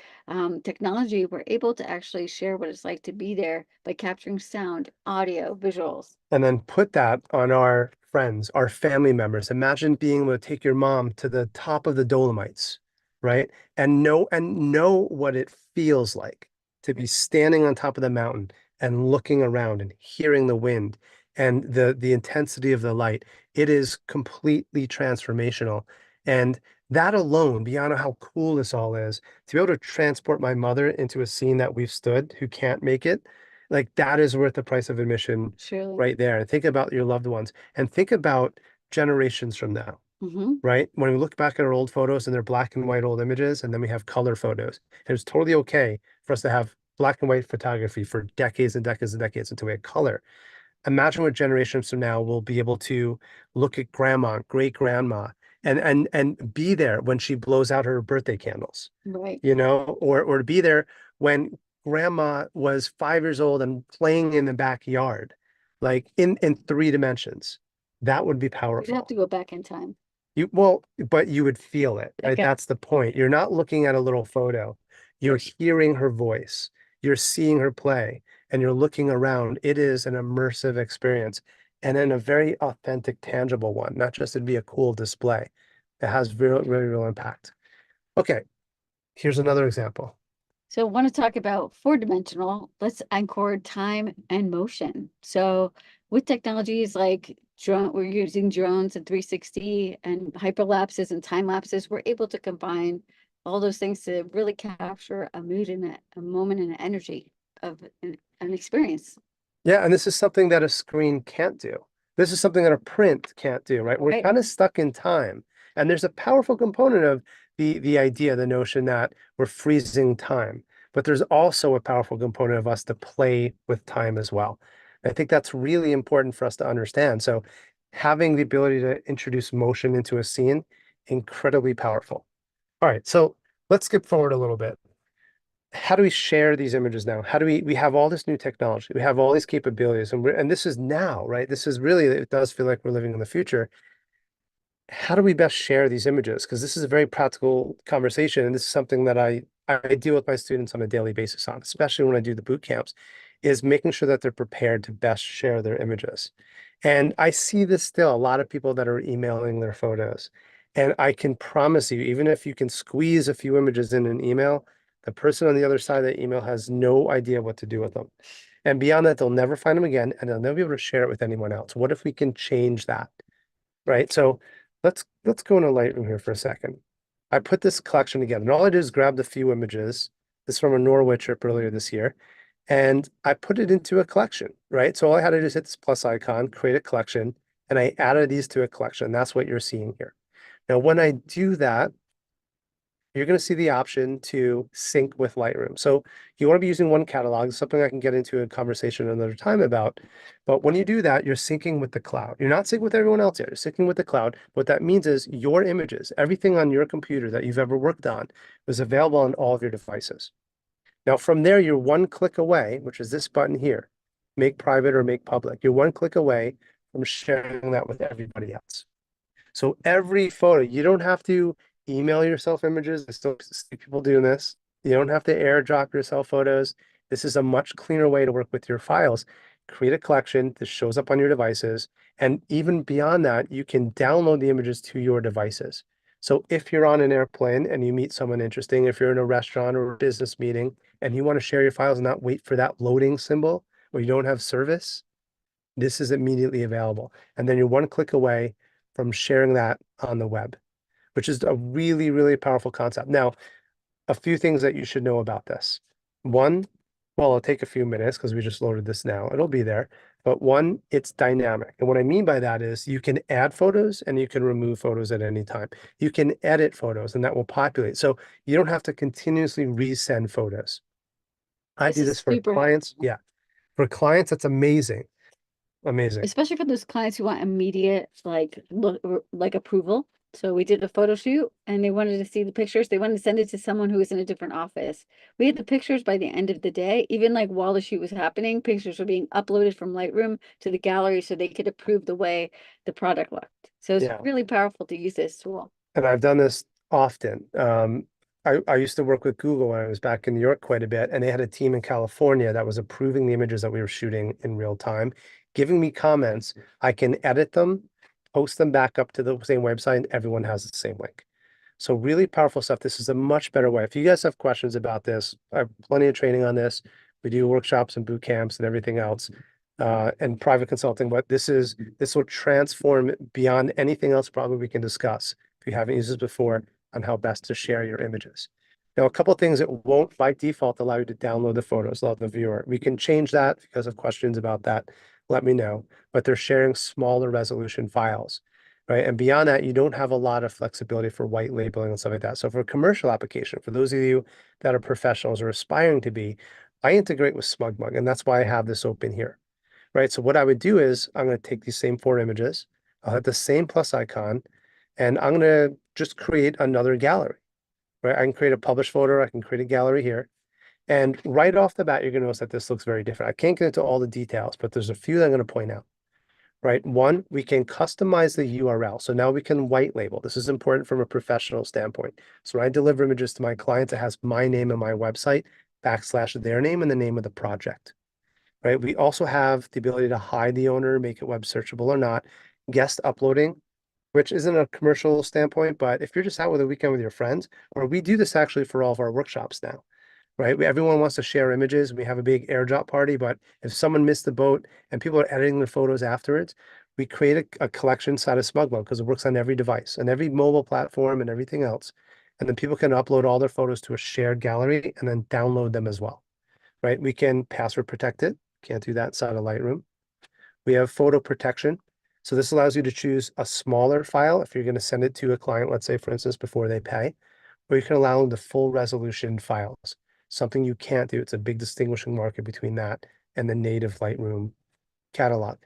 technology, we're able to actually share what it's like to be there by capturing sound, audio, visuals. And then put that on our friends, our family members. Imagine being able to take your mom to the top of the Dolomites, right? And know what it feels like to be standing on top of the mountain and looking around and hearing the wind and the intensity of the light. It is completely transformational. And that alone, beyond how cool this all is, to be able to transport my mother into a scene that we've stood who can't make it, like that is worth the price of admission Surely. right there. And think about your loved ones and think about generations from now, Hmm. right? When we look back at our old photos and they're black and white old images, and then we have color photos. And it's totally okay for us to have black and white photography for decades and decades and decades until we had color. Imagine what generations from now will be able to look at grandma, great grandma, and be there when she blows out her birthday candles, Right. or to be there when grandma was 5 years old and playing in the backyard, like in three dimensions. That would be We'd have to powerful. go back in time. But you would feel it, right? Okay. That's the point. You're not looking at a little photo. You're hearing her voice. You're seeing her play, and you're looking around. It is an immersive experience, and in a very authentic, tangible one. Not just it'd be a cool display. It has real impact. Okay, here's another example. So I want to talk about four-dimensional. Let's anchor time and motion. So with technologies like drone, we're using drones and 360 and hyperlapses and time lapses, we're able to combine all those things to really capture a mood and a moment and an energy of an experience. Yeah, and this is something that a screen can't do. This is something that a print can't do, right? We're Right. kind of stuck in time. And there's a powerful component of the idea, the notion that we're freezing time. But there's also a powerful component of us to play with time as well. I think that's really important for us to understand. So having the ability to introduce motion into a scene, incredibly powerful. All right, so let's skip forward a little bit. how do we share these images now? How do we have all this new technology? We have all these capabilities, and this is now, right? This is really, it does feel like we're living in the future. How do we best share these images? Because this is a very practical conversation, and this is something that I deal with my students on a daily basis on, especially when I do the boot camps, is making sure that they're prepared to best share their images. And I see this still, a lot of people that are emailing their photos. And I can promise you, even if you can squeeze a few images in an email, the person on the other side of the email has no idea what to do with them. And beyond that, they'll never find them again, and they'll never be able to share it with anyone else. What if we can change that? Right? So let's go into Lightroom here for a second. I put this collection together, and all I did is grab the few images. This is from a Norway trip earlier this year, and I put it into a collection, right? So all I had to do is hit this plus icon, create a collection, and I added these to a collection. That's what you're seeing here. Now, when I do that, you're going to see the option to sync with Lightroom. So you want to be using one catalog, something I can get into a conversation another time about. But when you do that, you're syncing with the cloud. You're not syncing with everyone else here. You're syncing with the cloud. What that means is your images, everything on your computer that you've ever worked on, is available on all of your devices. Now, from there, you're one click away, which is this button here, make private or make public. You're one click away from sharing that with everybody else. So every photo, you don't have to email yourself images. I still see people doing this. You don't have to airdrop yourself photos. This is a much cleaner way to work with your files. Create a collection that shows up on your devices. And even beyond that, you can download the images to your devices. So if you're on an airplane and you meet someone interesting, if you're in a restaurant or a business meeting and you want to share your files and not wait for that loading symbol or you don't have service, this is immediately available. And then you're one click away from sharing that on the web, which is a really, really powerful concept. Now, a few things that you should know about this. One, well, it'll take a few minutes because we just loaded this now. It'll be there. But one, it's dynamic. And what I mean by that is you can add photos and you can remove photos at any time. You can edit photos and that will populate. So you don't have to continuously resend photos. I This do is this for super clients. helpful, Yeah. For clients, that's amazing. Amazing. especially for those clients who want immediate like approval. So we did a photo shoot and they wanted to see the pictures. They wanted to send it to someone who was in a different office. We had the pictures by the end of the day. Even like while the shoot was happening, pictures were being uploaded from Lightroom to the gallery so they could approve the way the product looked. So it's Yeah. really powerful to use this tool. And I've done this often. I used to work with Google when I was back in New York quite a bit, and they had a team in California that was approving the images that we were shooting in real time, giving me comments. I can edit them, post them back up to the same website, and everyone has the same link. So really powerful stuff. This is a much better way. If you guys have questions about this, I have plenty of training on this. We do workshops and boot camps and everything else, and private consulting. But this will transform beyond anything else probably we can discuss if you haven't used this before on how best to share your images. Now, a couple of things that won't by default allow you to download the photos, allow the viewer. We can change that because of questions about that. Let me know. But they're sharing smaller resolution files. Right. And beyond that, you don't have a lot of flexibility for white labeling and stuff like that. So for a commercial application, for those of you that are professionals or aspiring to be, I integrate with SmugMug, and that's why I have this open here. Right. So what I would do is I'm going to take these same four images, I'll hit the same plus icon, and I'm going to just create another gallery. Right. I can create a publish folder, I can create a gallery here. And right off the bat, you're going to notice that this looks very different. I can't get into all the details, but there's a few that I'm going to point out. Right? One, we can customize the URL. So now we can white label. This is important from a professional standpoint. So when I deliver images to my clients, it has my name and my website, / their name and the name of the project. Right? We also have the ability to hide the owner, make it web searchable or not, guest uploading, which isn't a commercial standpoint, but if you're just out with a weekend with your friends, or we do this actually for all of our workshops now, right? Everyone wants to share images. We have a big airdrop party, but if someone missed the boat and people are editing their photos afterwards, we create a collection side of SmugMug because it works on every device and every mobile platform and everything else. And then people can upload all their photos to a shared gallery and then download them as well, right? We can password protect it. Can't do that inside of Lightroom. We have photo protection. So this allows you to choose a smaller file if you're going to send it to a client, let's say, for instance, before they pay, or you can allow them the full resolution files, something you can't do. It's a big distinguishing marker between that and the native Lightroom catalog.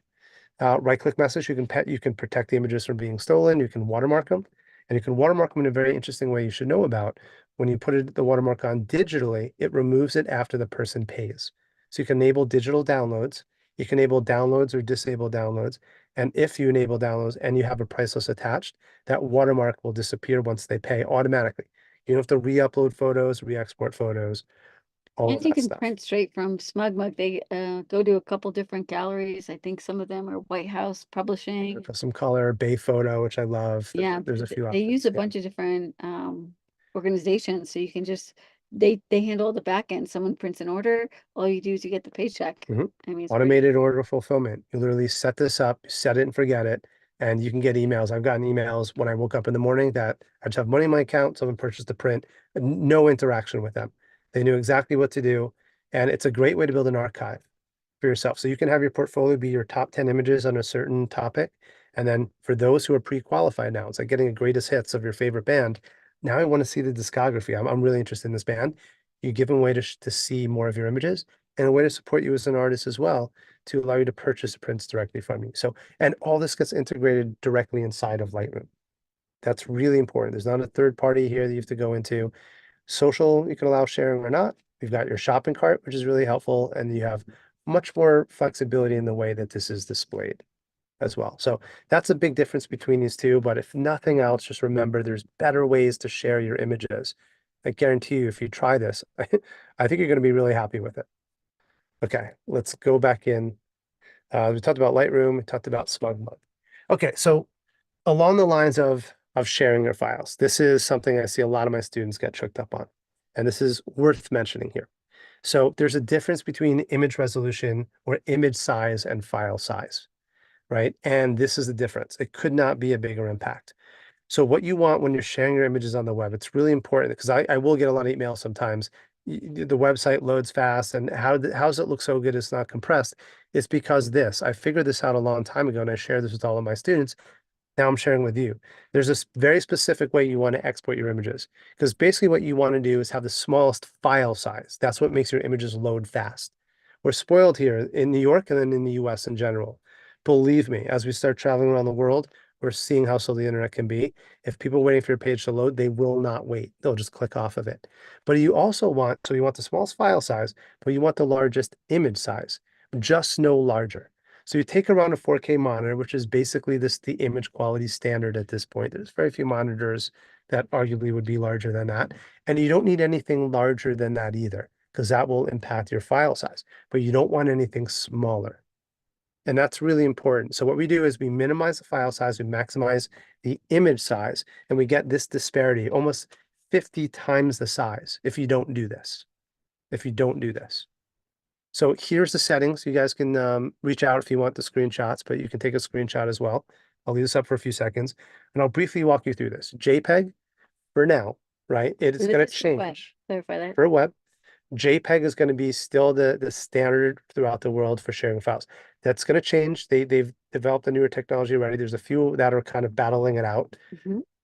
Right-click message, you can protect the images from being stolen. You can watermark them. And you can watermark them in a very interesting way you should know about. When you put the watermark on digitally, it removes it after the person pays. So you can enable digital downloads. You can enable downloads or disable downloads. And if you enable downloads and you have a price list attached, that watermark will disappear once they pay automatically. You don't have to re-upload photos, re-export photos, all of And you that can stuff. print straight from SmugMug. They go to a couple different galleries. I think some of them are White House Publishing. Some color, Bay Photo, which I love. Yeah, There's a few they use a options. Yeah. bunch of different organizations, so you can just they handle the back end. Someone prints an order, all you do is you get the paycheck. Mhm. I mean, it's pretty. Automated order fulfillment. You literally set this up, set it and forget it, and you can get emails. I've gotten emails when I woke up in the morning that I just have money in my account, someone purchased the print, no interaction with them. They knew exactly what to do, and it's a great way to build an archive for yourself. So you can have your portfolio be your top 10 images on a certain topic. And then for those who are pre-qualified now, it's like getting a greatest hits of your favorite band. Now I want to see the discography. I'm really interested in this band. You give them a way to see more of your images and a way to support you as an artist as well to allow you to purchase the prints directly from you. So, and all this gets integrated directly inside of Lightroom. That's really important. There's not a third party here that you have to go into. Social, you can allow sharing or not. You've got your shopping cart, which is really helpful, and you have much more flexibility in the way that this is displayed as well. So that's a big difference between these two. But if nothing else, just remember there's better ways to share your images. I guarantee you, if you try this, I think you're going to be really happy with it. Okay, let's go back in. We talked about Lightroom, we talked about SmugMug. Okay, so along the lines of sharing your files, this is something I see a lot of my students get tricked up on, and this is worth mentioning here. So there's a difference between image resolution or image size and file size, right? And this is the difference. It could not be a bigger impact. So what you want when you're sharing your images on the web, it's really important because I will get a lot of emails sometimes. The website loads fast and how does it look so good it's not compressed? It's because this, I figured this out a long time ago and I share this with all of my students. Now I'm sharing with you. There's this very specific way you want to export your images because basically what you want to do is have the smallest file size. That's what makes your images load fast. We're spoiled here in New York and then in the US in general. Believe me, as we start traveling around the world, we're seeing how slow the internet can be. If people are waiting for your page to load, they will not wait. They'll just click off of it. But you also want, so you want the smallest file size, but you want the largest image size, just no larger. So you take around a 4K monitor, which is basically the image quality standard at this point. There's very few monitors that arguably would be larger than that. And you don't need anything larger than that either, because that will impact your file size. But you don't want anything smaller. And that's really important. So what we do is we minimize the file size, we maximize the image size, and we get this disparity, almost 50 times the size if you don't do this. If you don't do this. So here's the settings. You guys can reach out if you want the screenshots, but you can take a screenshot as well. I'll leave this up for a few seconds and I'll briefly walk you through this. JPEG for now, right? It is going to change Clarify that. for web. JPEG is going to be still the standard throughout the world for sharing files. That's going to change. They've developed a newer technology already. There's a few that are kind of battling it out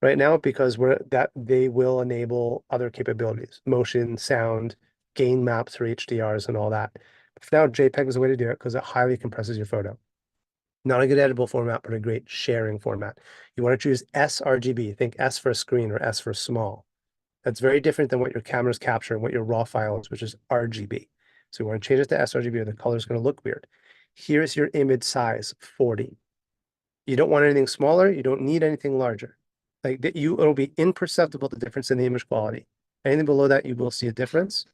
right now because they will enable other capabilities, motion, sound, gain maps for HDRs and all that. But for now, JPEG is the way to do it because it highly compresses your photo. Not a good editable format, but a great sharing format. You want to choose sRGB. Think S for screen or S for small. That's very different than what your camera's capturing, what your raw file is, which is RGB. So you want to change it to sRGB or the color is going to look weird. Here's your image size, 40. You don't want anything smaller. You don't need anything larger. Like that, it'll be imperceptible the difference in the image quality. Anything below that, you will see a difference.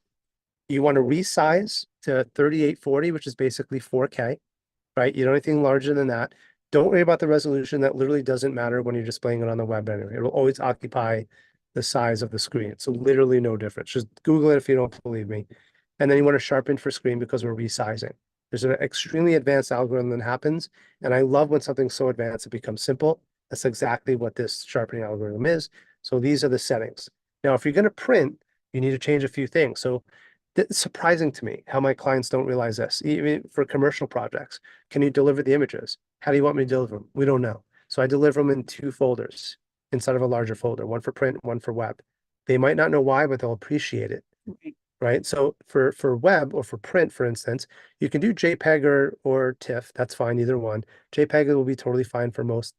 You want to resize to 3840, which is basically 4K, right? You don't need anything larger than that. Don't worry about the resolution. That literally doesn't matter when you're displaying it on the web anyway. It'll always occupy the size of the screen. So literally no difference. Just Google it if you don't believe me. And then you want to sharpen for screen because we're resizing. There's an extremely advanced algorithm that happens. And I love when something's so advanced, it becomes simple. That's exactly what this sharpening algorithm is. So these are the settings. Now, if you're going to print, you need to change a few things. So it's surprising to me how my clients don't realize this. Even for commercial projects, can you deliver the images? How do you want me to deliver them? We don't know. So I deliver them in 2 folders instead of a larger folder, one for print, one for web. They might not know why, but they'll appreciate it. Right. So for web or for print, for instance, you can do JPEG or TIFF. That's fine, either one. JPEG will be totally fine for most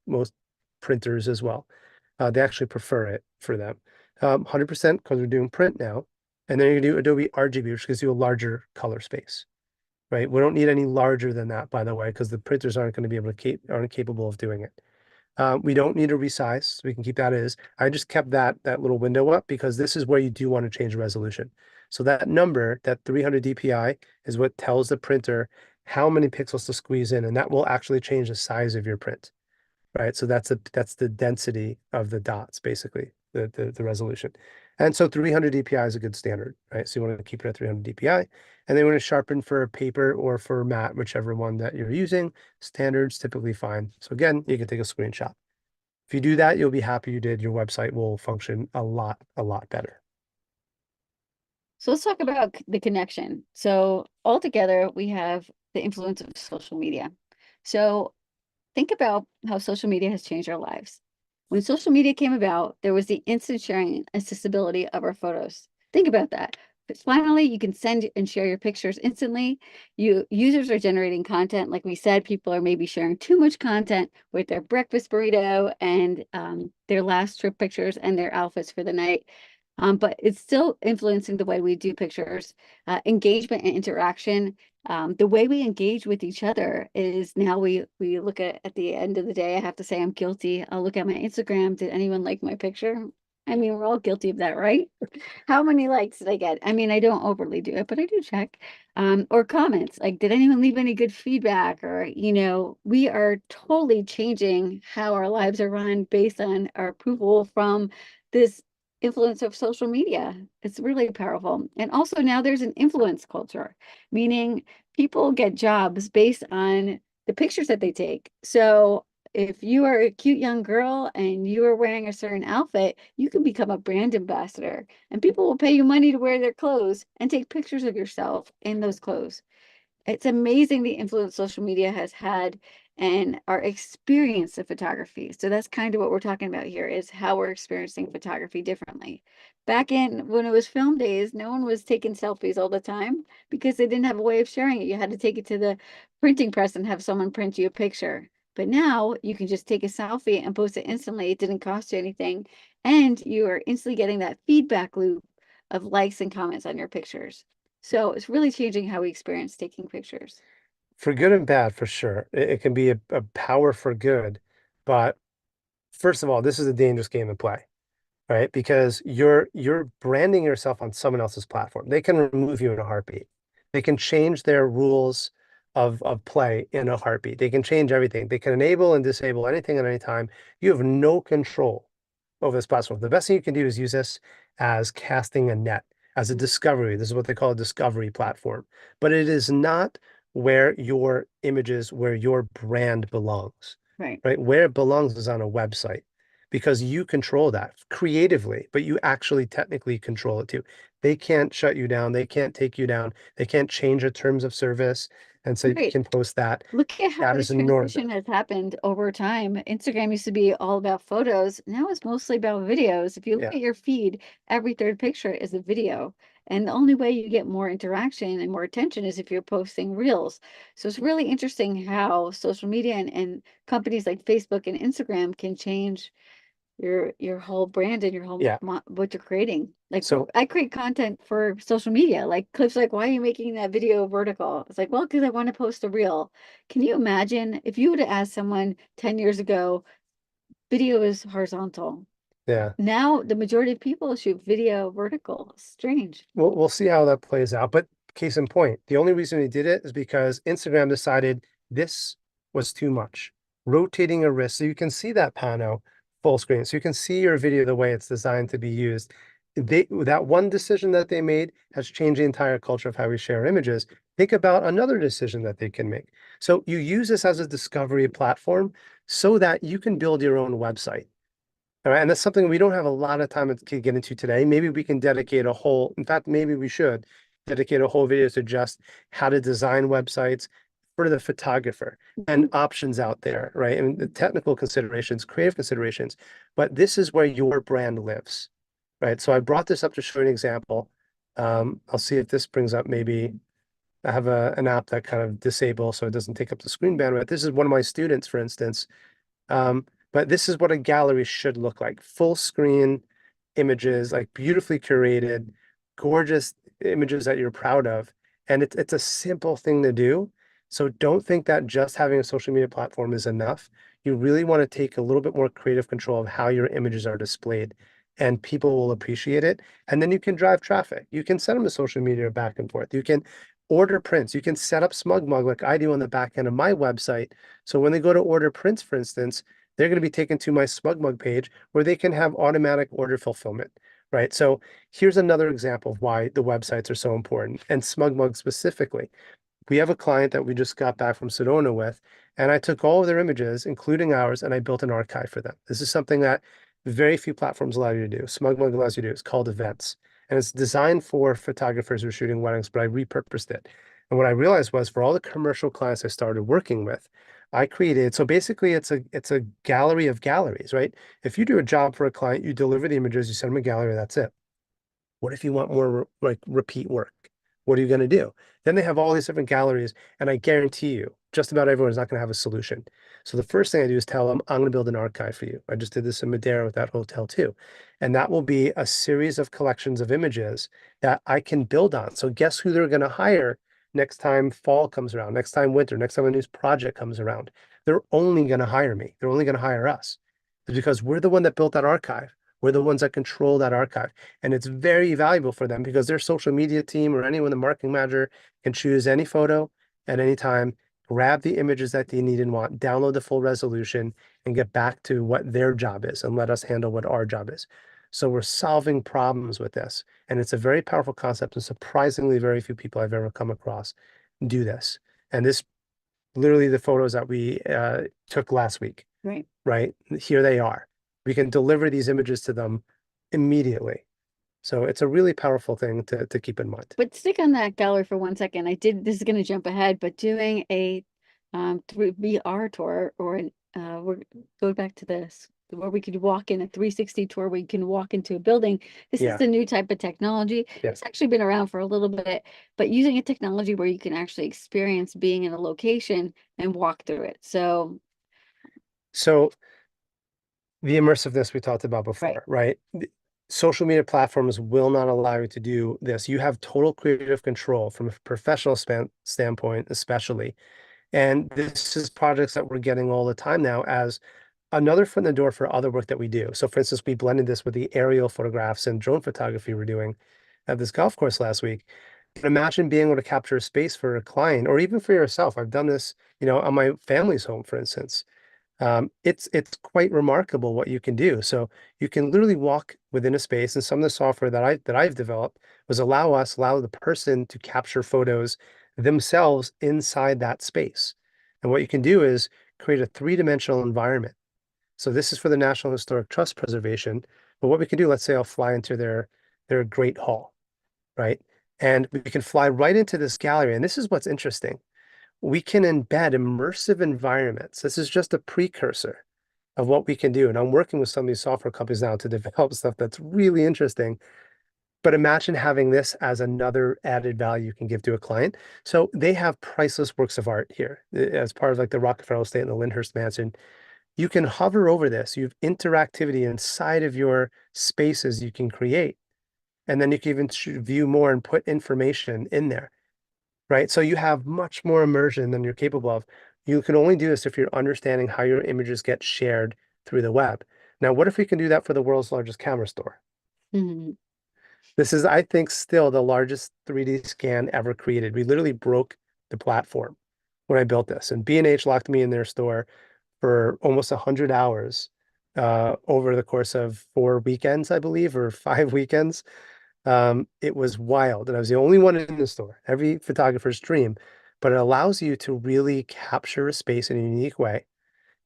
printers as well. They actually prefer it for them. 100% because we're doing print now. And then you can do Adobe RGB, which gives you a larger color space, right? We don't need any larger than that, by the way, because the printers aren't going to be able to aren't capable of doing it. We don't need to resize, so we can keep that as. I just kept that little window up because this is where you do want to change the resolution. So that number, that 300 DPI, is what tells the printer how many pixels to squeeze in, and that will actually change the size of your print, right? So that's the density of the dots, basically, the resolution. And so 300 DPI is a good standard, right? So you want to keep it at 300 DPI. And then when to sharpen for paper or for matte, whichever one that you're using, standard's typically fine. So again, you can take a screenshot. If you do that, you'll be happy you did. Your website will function a lot better. So let's talk about the connection. So altogether, we have the influence of social media. So think about how social media has changed our lives. When social media came about, there was the instant sharing accessibility of our photos. Think about that. But finally, you can send and share your pictures instantly. Users are generating content. Like we said, people are maybe sharing too much content with their breakfast burrito and their last trip pictures and their outfits for the night. But it's still influencing the way we do pictures, engagement and interaction. The way we engage with each other is now we look at the end of the day, I have to say I'm guilty. I'll look at my Instagram. Did anyone like my picture? I mean, we're all guilty of that, right? How many likes did I get? I mean, I don't overly do it, but I do check. Or comments, like, did anyone leave any good feedback? Or, we are totally changing how our lives are run based on our approval from this influence of social media. It's really powerful. And also now there's an influence culture, meaning people get jobs based on the pictures that they take. So if you are a cute young girl and you are wearing a certain outfit, you can become a brand ambassador and people will pay you money to wear their clothes and take pictures of yourself in those clothes. It's amazing the influence social media has had and our experience of photography. So that's kind of what we're talking about here is how we're experiencing photography differently. Back in when it was film days, no one was taking selfies all the time because they didn't have a way of sharing it. You had to take it to the printing press and have someone print you a picture. But now you can just take a selfie and post it instantly. It didn't cost you anything. And you are instantly getting that feedback loop of likes and comments on your pictures. So it's really changing how we experience taking pictures. For good and bad, for sure. It can be a power for good, but first of all, this is a dangerous game to play, right? Because you're branding yourself on someone else's platform. They can remove you in a heartbeat. They can change their rules of play in a heartbeat. They can change everything. They can enable and disable anything at any time. You have no control over this platform. The best thing you can do is use this as casting a net, as a discovery. This is what they call a discovery platform. But it is not where your images, where your brand belongs, Right. right? Where it belongs is on a website because you control that creatively, but you actually technically control it too. They can't shut you down. They can't take you down. They can't change the terms of service and say you Right. can post that. Look at how That the is enormous. transition has happened over time. Instagram used to be all about photos. Now it's mostly about videos. If you look Yeah. at your feed, every third picture is a video. And the only way you get more interaction and more attention is if you're posting reels. So it's really interesting how social media and companies like Facebook and Instagram can change your whole brand and your whole Yeah. what you're creating. Like So I create content for social media. Like Cliff's like, why are you making that video vertical? It's like, well, because I want to post a reel. Can you imagine if you would have asked someone 10 years ago, video is horizontal. yeah. Now the majority of people shoot video vertical. Strange. We'll see how that plays out. But case in point, the only reason we did it is because Instagram decided this was too much. Rotating a wrist, so you can see that pano full screen, so you can see your video the way it's designed to be used. That one decision that they made has changed the entire culture of how we share images. Think about another decision that they can make. So you use this as a discovery platform so that you can build your own website. All right, and that's something we don't have a lot of time to get into today. Maybe we can dedicate a whole, in fact, maybe we should dedicate a whole video to just how to design websites for the photographer and options out there, right? I mean, the technical considerations, creative considerations, but this is where your brand lives, right? So I brought this up to show an example. I'll see if this brings up maybe I have an app that kind of disables so it doesn't take up the screen bandwidth. This is one of my students, for instance. but this is what a gallery should look like. Full screen images, like beautifully curated, gorgeous images that you're proud of. And it's a simple thing to do. So don't think that just having a social media platform is enough. You really want to take a little bit more creative control of how your images are displayed, and people will appreciate it. And then you can drive traffic. You can send them to social media back and forth. You can order prints. You can set up SmugMug like I do on the back end of my website. So when they go to order prints, for instance, they're going to be taken to my SmugMug page where they can have automatic order fulfillment, right? So here's another example of why the websites are so important, and SmugMug specifically. We have a client that we just got back from Sedona with, and I took all of their images, including ours, and I built an archive for them. This is something that very few platforms allow you to do. SmugMug allows you to do. It's called Events, and it's designed for photographers who are shooting weddings, but I repurposed it. And what I realized was for all the commercial clients I started working with, I created, so basically it's a gallery of galleries, right? If you do a job for a client, you deliver the images, you send them a gallery, that's it. What if you want more like repeat work? What are you going to do? Then they have all these different galleries, and I guarantee you, just about everyone is not going to have a solution. So the first thing I do is tell them, I'm going to build an archive for you. I just did this in Madeira with that hotel too. And that will be a series of collections of images that I can build on. So guess who they're going to hire next time fall comes around, next time winter, next time a new project comes around? They're only going to hire me. They're only going to hire us because we're the one that built that archive. We're the ones that control that archive. And it's very valuable for them because their social media team or anyone, the marketing manager, can choose any photo at any time, grab the images that they need and want, download the full resolution, and get back to what their job is and let us handle what our job is. So we're solving problems with this. And it's a very powerful concept, and surprisingly, very few people I've ever come across do this. And this, literally the photos that we took last week, Right. right? Here they are. We can deliver these images to them immediately. So it's a really powerful thing to keep in mind. But stick on that gallery for 1 second. This is going to jump ahead, but doing a through VR tour, or we're go back to this where we could walk in a 360 tour where you can walk into a building. This is Yeah. the new type of technology. Yeah. It's actually been around for a little bit, but using a technology where you can actually experience being in a location and walk through it. So So the immersiveness we talked about right. before, right? Social media platforms will not allow you to do this. You have total creative control from a professional standpoint, especially. And this is projects that we're getting all the time now as another foot in the door for other work that we do. So for instance, we blended this with the aerial photographs and drone photography we're doing at this golf course last week. But imagine being able to capture a space for a client or even for yourself. I've done this, on my family's home, for instance. It's quite remarkable what you can do. So you can literally walk within a space, and some of the software that I've developed was allow the person to capture photos themselves inside that space. And what you can do is create a three-dimensional environment. So this is for the National Historic Trust preservation. But what we can do, let's say I'll fly into their Great Hall, right? And we can fly right into this gallery. And this is what's interesting. We can embed immersive environments. This is just a precursor of what we can do. And I'm working with some of these software companies now to develop stuff that's really interesting. But imagine having this as another added value you can give to a client. So they have priceless works of art here as part of like the Rockefeller Estate and the Lyndhurst Mansion. You can hover over this. You have interactivity inside of your spaces you can create. And then you can even view more and put information in there, right? So you have much more immersion than you're capable of. You can only do this if you're understanding how your images get shared through the web. Now, what if we can do that for the world's largest camera store? Mhm. This is, I think, still the largest 3D scan ever created. We literally broke the platform when I built this. And B&H locked me in their store for almost 100 hours over the course of 4 weekends, I believe, or 5 weekends. It was wild, and I was the only one in the store. Every photographer's dream, but it allows you to really capture a space in a unique way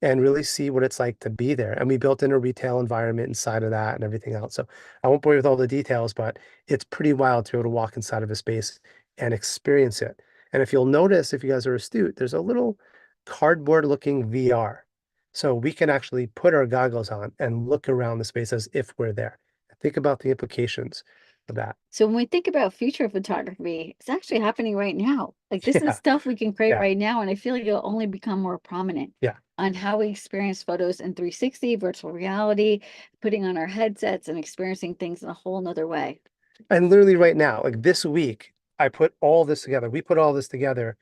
and really see what it's like to be there. And we built in a retail environment inside of that and everything else. So I won't bore you with all the details, but it's pretty wild to be able to walk inside of a space and experience it. And if you'll notice, if you guys are astute, there's a little cardboard looking VR. So we can actually put our goggles on and look around the space as if we're there. Think about the implications. of that. So when we think about future photography, it's actually happening right now. Like this is Yeah, stuff we can create yeah, right now, and I feel like it'll only become more prominent yeah. on how we experience photos in 360, virtual reality, putting on our headsets and experiencing things in a whole nother way. And literally right now, like this week, I put all this together. We put all this together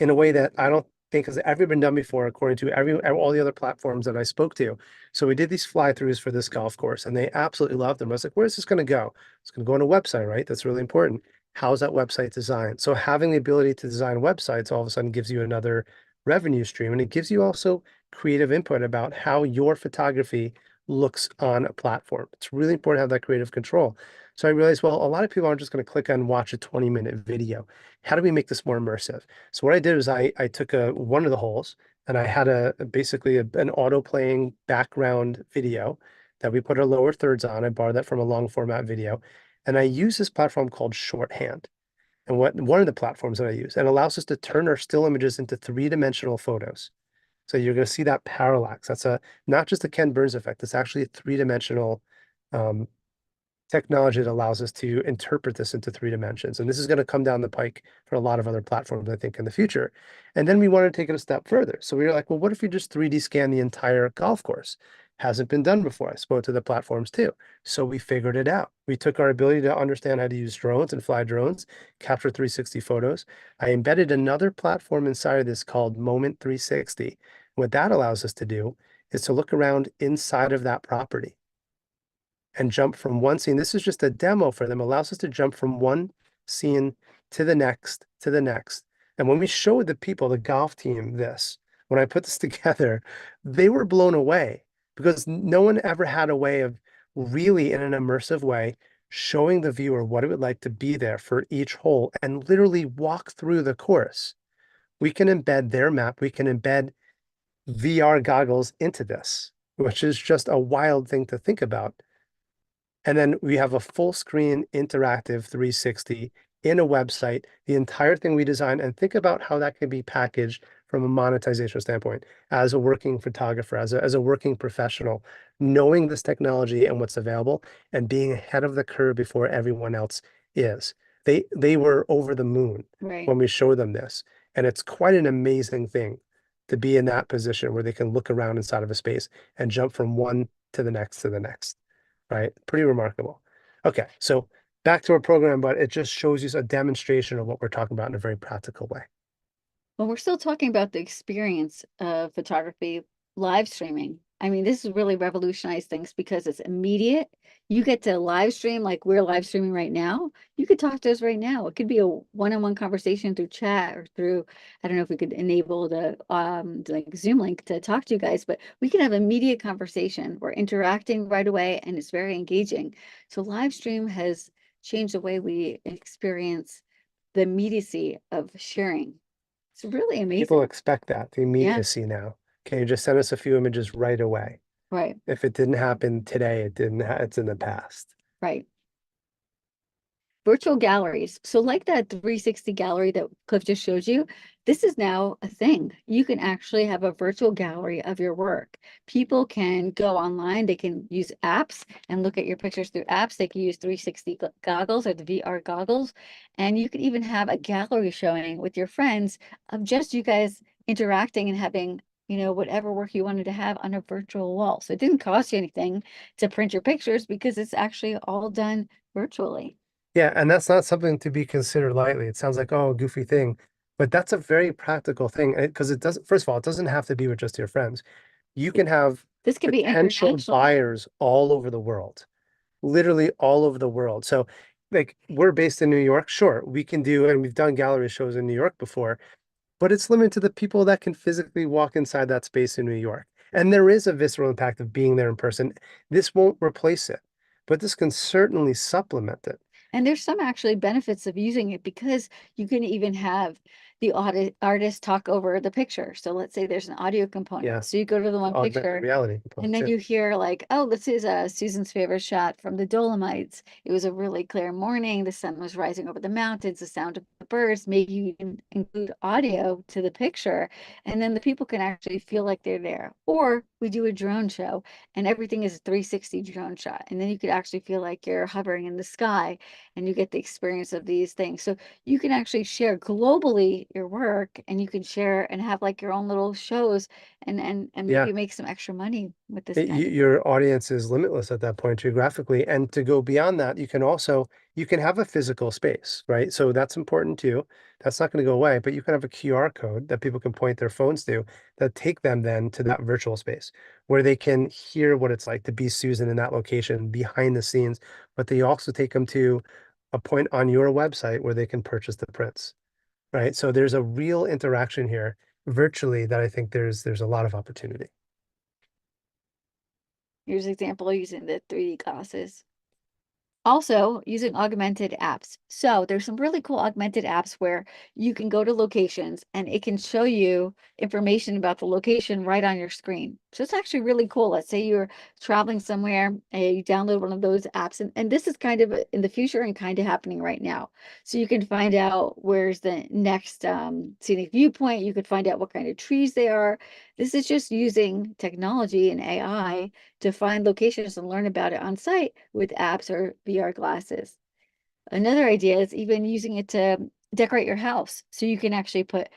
in a way that I don't think has ever been done before, according to all the other platforms that I spoke to. So we did these fly-throughs for this golf course, and they absolutely loved them. I was like, "Where's this going to go? It's going to go on a website, right? That's really important. How's that website designed?" So having the ability to design websites all of a sudden gives you another revenue stream, and it gives you also creative input about how your photography looks on a platform. It's really important to have that creative control. So I realized, well, a lot of people aren't just going to click on watch a 20-minute video. How do we make this more immersive? So what I did was I took one of the holes and I had basically an auto playing background video that we put our lower thirds on. I borrowed that from a long format video. And I use this platform called Shorthand. And one of the platforms that I use, and allows us to turn our still images into three-dimensional photos. So you're going to see that parallax. That's not just a Ken Burns effect. It's actually a three-dimensional um, technology that allows us to interpret this into three dimensions. And this is going to come down the pike for a lot of other platforms, I think, in the future. And then we want to take it a step further. So we were like, well, what if we just 3D scan the entire golf course? Hasn't been done before. I spoke to the platforms too. So we figured it out. We took our ability to understand how to use drones and fly drones, capture 360 photos. I embedded another platform inside of this called Moment 360. What that allows us to do is to look around inside of that property and jump from one scene. This is just a demo for them, allows us to jump from one scene to the next, to the next. And when we showed the people, the golf team, this, when I put this together, they were blown away because no one ever had a way of really, in an immersive way, showing the viewer what it would like to be there for each hole and literally walk through the course. We can embed their map, we can embed VR goggles into this, which is just a wild thing to think about. And then we have a full screen interactive 360 in a website, the entire thing we designed, and think about how that can be packaged from a monetization standpoint as a working photographer, as a working professional, knowing this technology and what's available and being ahead of the curve before everyone else is. They were over the moon Right. when we showed them this. And it's quite an amazing thing to be in that position where they can look around inside of a space and jump from one to the next to the next, right? Pretty remarkable. Okay, so back to our program, but it just shows you a demonstration of what we're talking about in a very practical way. Well, we're still talking about the experience of photography live streaming. I mean, this has really revolutionized things because it's immediate. You get to live stream like we're live streaming right now. You could talk to us right now. It could be a one-on-one conversation through chat or through, I don't know if we could enable the like Zoom link to talk to you guys, but we can have immediate conversation. We're interacting right away and it's very engaging. So live stream has changed the way we experience the immediacy of sharing. It's really People amazing. expect that, the Yeah, immediacy now. Can you just send us a few images right away? right, If it didn't happen today, it didn't, it's in the past. right. Virtual galleries. So like that 360 gallery that Cliff just showed you, this is now a thing. You can actually have a virtual gallery of your work. People can go online, they can use apps and look at your pictures through apps. They can use 360 goggles or the VR goggles. And you could even have a gallery showing with your friends of just you guys interacting and having, whatever work you wanted to have on a virtual wall. So it didn't cost you anything to print your pictures because it's actually all done virtually. Yeah, and that's not something to be considered lightly. It sounds like, oh, a goofy thing, but that's a very practical thing because it doesn't, first of all, it doesn't have to be with just your friends. You can have This could be potential international. buyers all over the world, literally all over the world. So, like, we're based in New York. Sure, we can do, and we've done gallery shows in New York before, but it's limited to the people that can physically walk inside that space in New York. And there is a visceral impact of being there in person. This won't replace it, but this can certainly supplement it. And there's some actually benefits of using it because you can even have the artist talk over the picture. So let's say there's an audio component. Yeah, So you go to the one augmented picture reality and components. then Yeah. you hear like, oh, this is Susan's favorite shot from the Dolomites. It was a really clear morning. The sun was rising over the mountains, the sound of the birds. Maybe you can include audio to the picture, and then the people can actually feel like they're there. Or we do a drone show, and everything is a 360 drone shot. And then you could actually feel like you're hovering in the sky, and you get the experience of these things. So you can actually share globally your work, and you can share and have like your own little shows and Yeah. maybe make some extra money with this kind of Your audience is limitless at that point geographically. And to go beyond that, you can have a physical space, right? So that's important too. That's not going to go away, but you can have a QR code that people can point their phones to that take them then to that virtual space where they can hear what it's like to be Susan in that location behind the scenes, but they also take them to a point on your website where they can purchase the prints, right? So there's a real interaction here virtually that I think there's a lot of opportunity. here's an example using the 3D glasses. Also, using augmented apps. So there's some really cool augmented apps where you can go to locations and it can show you information about the location right on your screen. So it's actually really cool. Let's say you're traveling somewhere and you download one of those apps, and this is kind of in the future and kind of happening right now. So you can find out where's the next scenic viewpoint. You could find out what kind of trees they are. This is just using technology and AI to find locations and learn about it on site with apps or VR glasses. Another idea is even using it to decorate your house. So you can actually put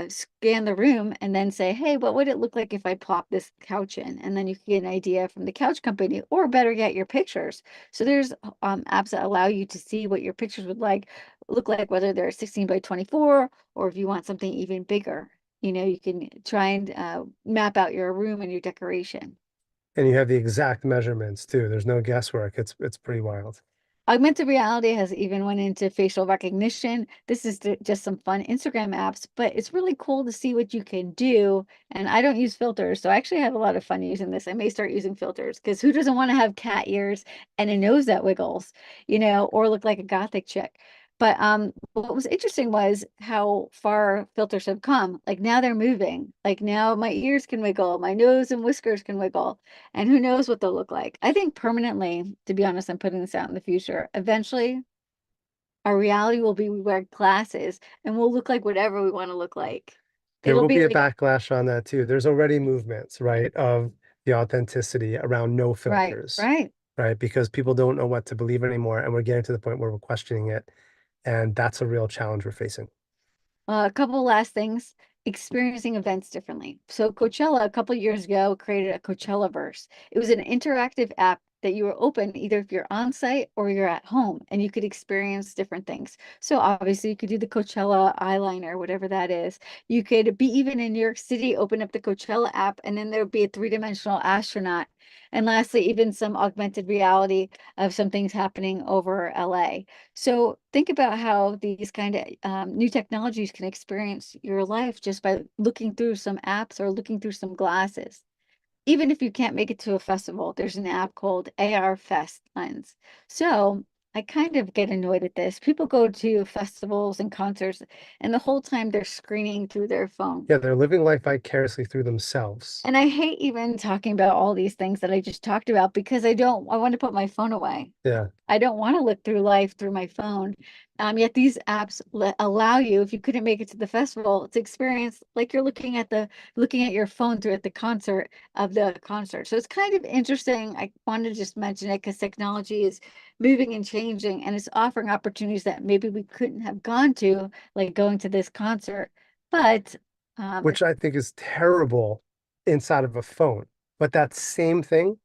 scan the room and then say, hey, what would it look like if I plop this couch in? And then you can get an idea from the couch company, or better yet, your pictures. So there's apps that allow you to see what your pictures would look like, whether they're 16 by 24, or if you want something even bigger. You know, you can try and map out your room and your decoration. And you have the exact measurements too. There's no guesswork. It's pretty wild. Augmented reality has even went into facial recognition. This is just some fun Instagram apps, but it's really cool to see what you can do. And I don't use filters, so I actually had a lot of fun using this. I may start using filters because who doesn't want to have cat ears and a nose that wiggles, or look like a gothic chick? But what was interesting was how far filters have come. Like now they're moving. Like now my ears can wiggle, my nose and whiskers can wiggle, and who knows what they'll look like. I think permanently, to be honest, I'm putting this out in the future. Eventually, our reality will be we wear glasses and we'll look like whatever we want to look like. There It'll will be be a like, backlash on that too. There's already movements, right, of the authenticity around no right, filters, right. right? Because people don't know what to believe anymore, and we're getting to the point where we're questioning it, and that's a real challenge we're facing. A couple last things. Experiencing events differently. So Coachella a couple years ago created a Coachella verse. It was an interactive app that you were open either if you're on site or you're at home, and you could experience different things. So obviously you could do the Coachella eyeliner, whatever that is. You could be even in New York City, open up the Coachella app, and then there would be a three-dimensional astronaut. And lastly, even some augmented reality of some things happening over LA. So think about how these kind of new technologies can experience your life just by looking through some apps or looking through some glasses. Even if you can't make it to a festival, there's an app called AR Fest Lens. So I kind of get annoyed at this. People go to festivals and concerts, and the whole time they're screening through their phone. Yeah, they're living life vicariously through themselves. And I hate even talking about all these things that I just talked about because I want to put my phone away. Yeah. I don't want to look through life through my phone. Yet these apps allow you, if you couldn't make it to the festival, to experience like you're looking at your phone through at the concert of the concert. So it's kind of interesting. I wanted to just mention it because technology is moving and changing, and it's offering opportunities that maybe we couldn't have gone to, like going to this concert. But it Which I think is terrible inside of a phone. But that same thing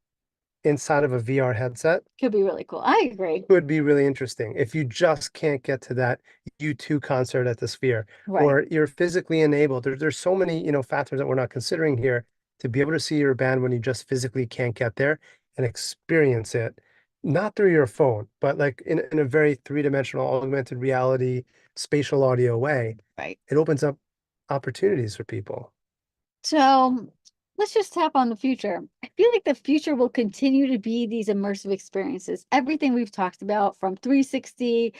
inside of a VR headset could be really cool. I agree. would be really interesting if you just can't get to that U2 concert at the Sphere, Right. or you're physically enabled. There's so many, factors that we're not considering here to be able to see your band when you just physically can't get there and experience it, not through your phone, but like in a very three-dimensional augmented reality, spatial audio way. Right. It opens up opportunities for people. So let's just tap on the future. I feel like the future will continue to be these immersive experiences. Everything we've talked about, from 360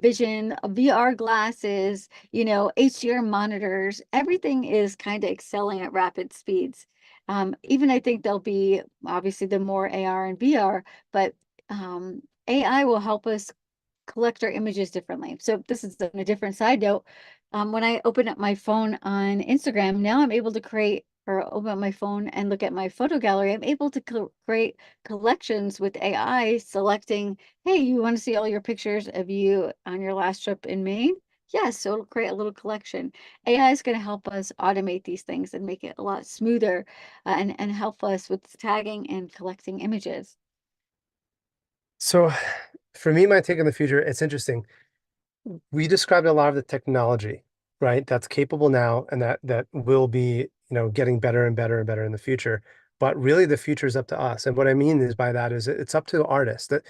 vision, VR glasses, HDR monitors, everything is kind of excelling at rapid speeds. Even I think there'll be obviously the more AR and VR, but AI will help us collect our images differently. So this is on a different side note. When I open up my phone on Instagram, now I'm able to create or open up my phone and look at my photo gallery. I'm able to create collections with AI selecting, hey, you want to see all your pictures of you on your last trip in Maine? Yes, so it'll create a little collection. AI is going to help us automate these things and make it a lot smoother, and help us with tagging and collecting images. So for me, my take on the future, it's interesting. We described a lot of the technology, right? That's capable now and that will be, getting better and better and better in the future. But really the future is up to us. And what I mean is by that is it's up to the artists. That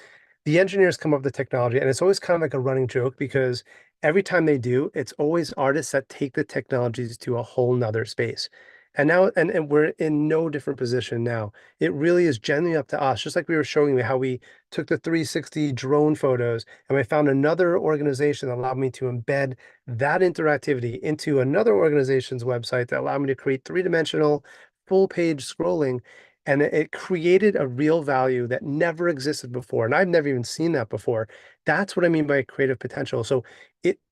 the engineers come up with the technology, and it's always kind of like a running joke because every time they do, it's always artists that take the technologies to a whole nother space. And now, and we're in no different position now. It really is genuinely up to us, just like we were showing you how we took the 360 drone photos and I found another organization that allowed me to embed that interactivity into another organization's website that allowed me to create three-dimensional full page scrolling. And it created a real value that never existed before. And I've never even seen that before. That's what I mean by creative potential. So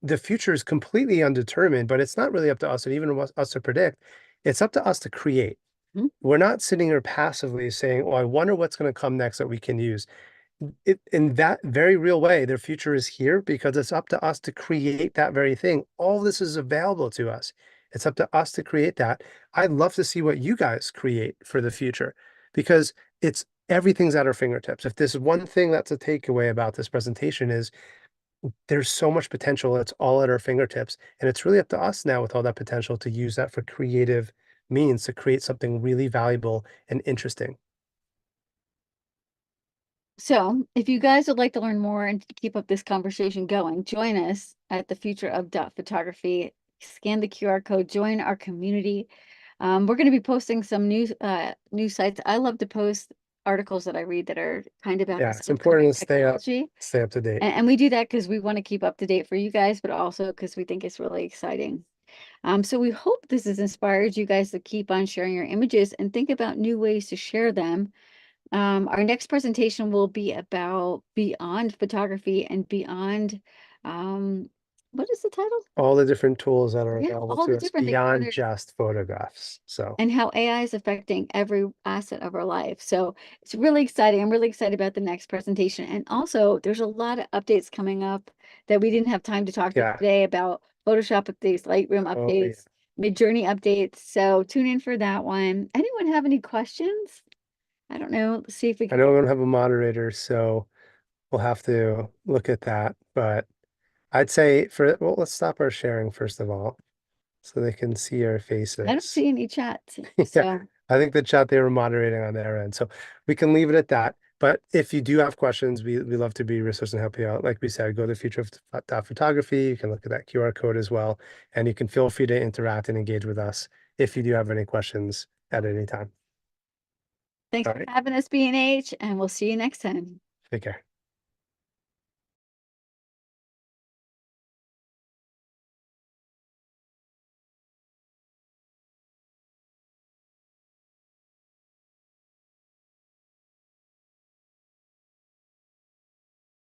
the future is completely undetermined, but it's not really up to us and even us to predict. It's up to us to create. Mhm. We're not sitting here passively saying, oh, I wonder what's going to come next that we can use. In that very real way, their future is here because it's up to us to create that very thing. All this is available to us. It's up to us to create that. I'd love to see what you guys create for the future because everything's at our fingertips. If there's one thing that's a takeaway about this presentation is there's so much potential. It's all at our fingertips. And it's really up to us now with all that potential to use that for creative means to create something really valuable and interesting. So, if you guys would like to learn more and keep up this conversation going, join us at the Future of Dot Photography. Scan the QR code, join our community. We're going to be posting some new sites. I love to post articles that I read that are kind of about Yeah, this it's upcoming important to technology. stay up to date. And we do that because we want to keep up to date for you guys, but also because we think it's really exciting. So we hope this has inspired you guys to keep on sharing your images and think about new ways to share them. Our next presentation will be about beyond photography and beyond, um, what is the title? All the different tools that are Yeah, available all to the us different things, beyond whether just photographs. So and how AI is affecting every asset of our life. So it's really exciting. I'm really excited about the next presentation. And also, there's a lot of updates coming up that we didn't have time to talk to yeah. today about Photoshop updates, Lightroom Oh yeah. updates, Midjourney updates. So tune in for that one. Anyone have any questions? I don't know. Let's see if we I can know get. we don't have a moderator, so we'll have to look at that. But I'd say well, let's stop our sharing first of all, so they can see our I don't faces. see any chats. Yeah, So I think the chat they were moderating on their end. So we can leave it at that. But if you do have questions, we love to be resource and help you out. Like we said, go to the future of photography. You can look at that QR code as well. And you can feel free to interact and engage with us if you do have any questions at any time. thanks All for right. having us, B&H, and we'll see you next time. Take care.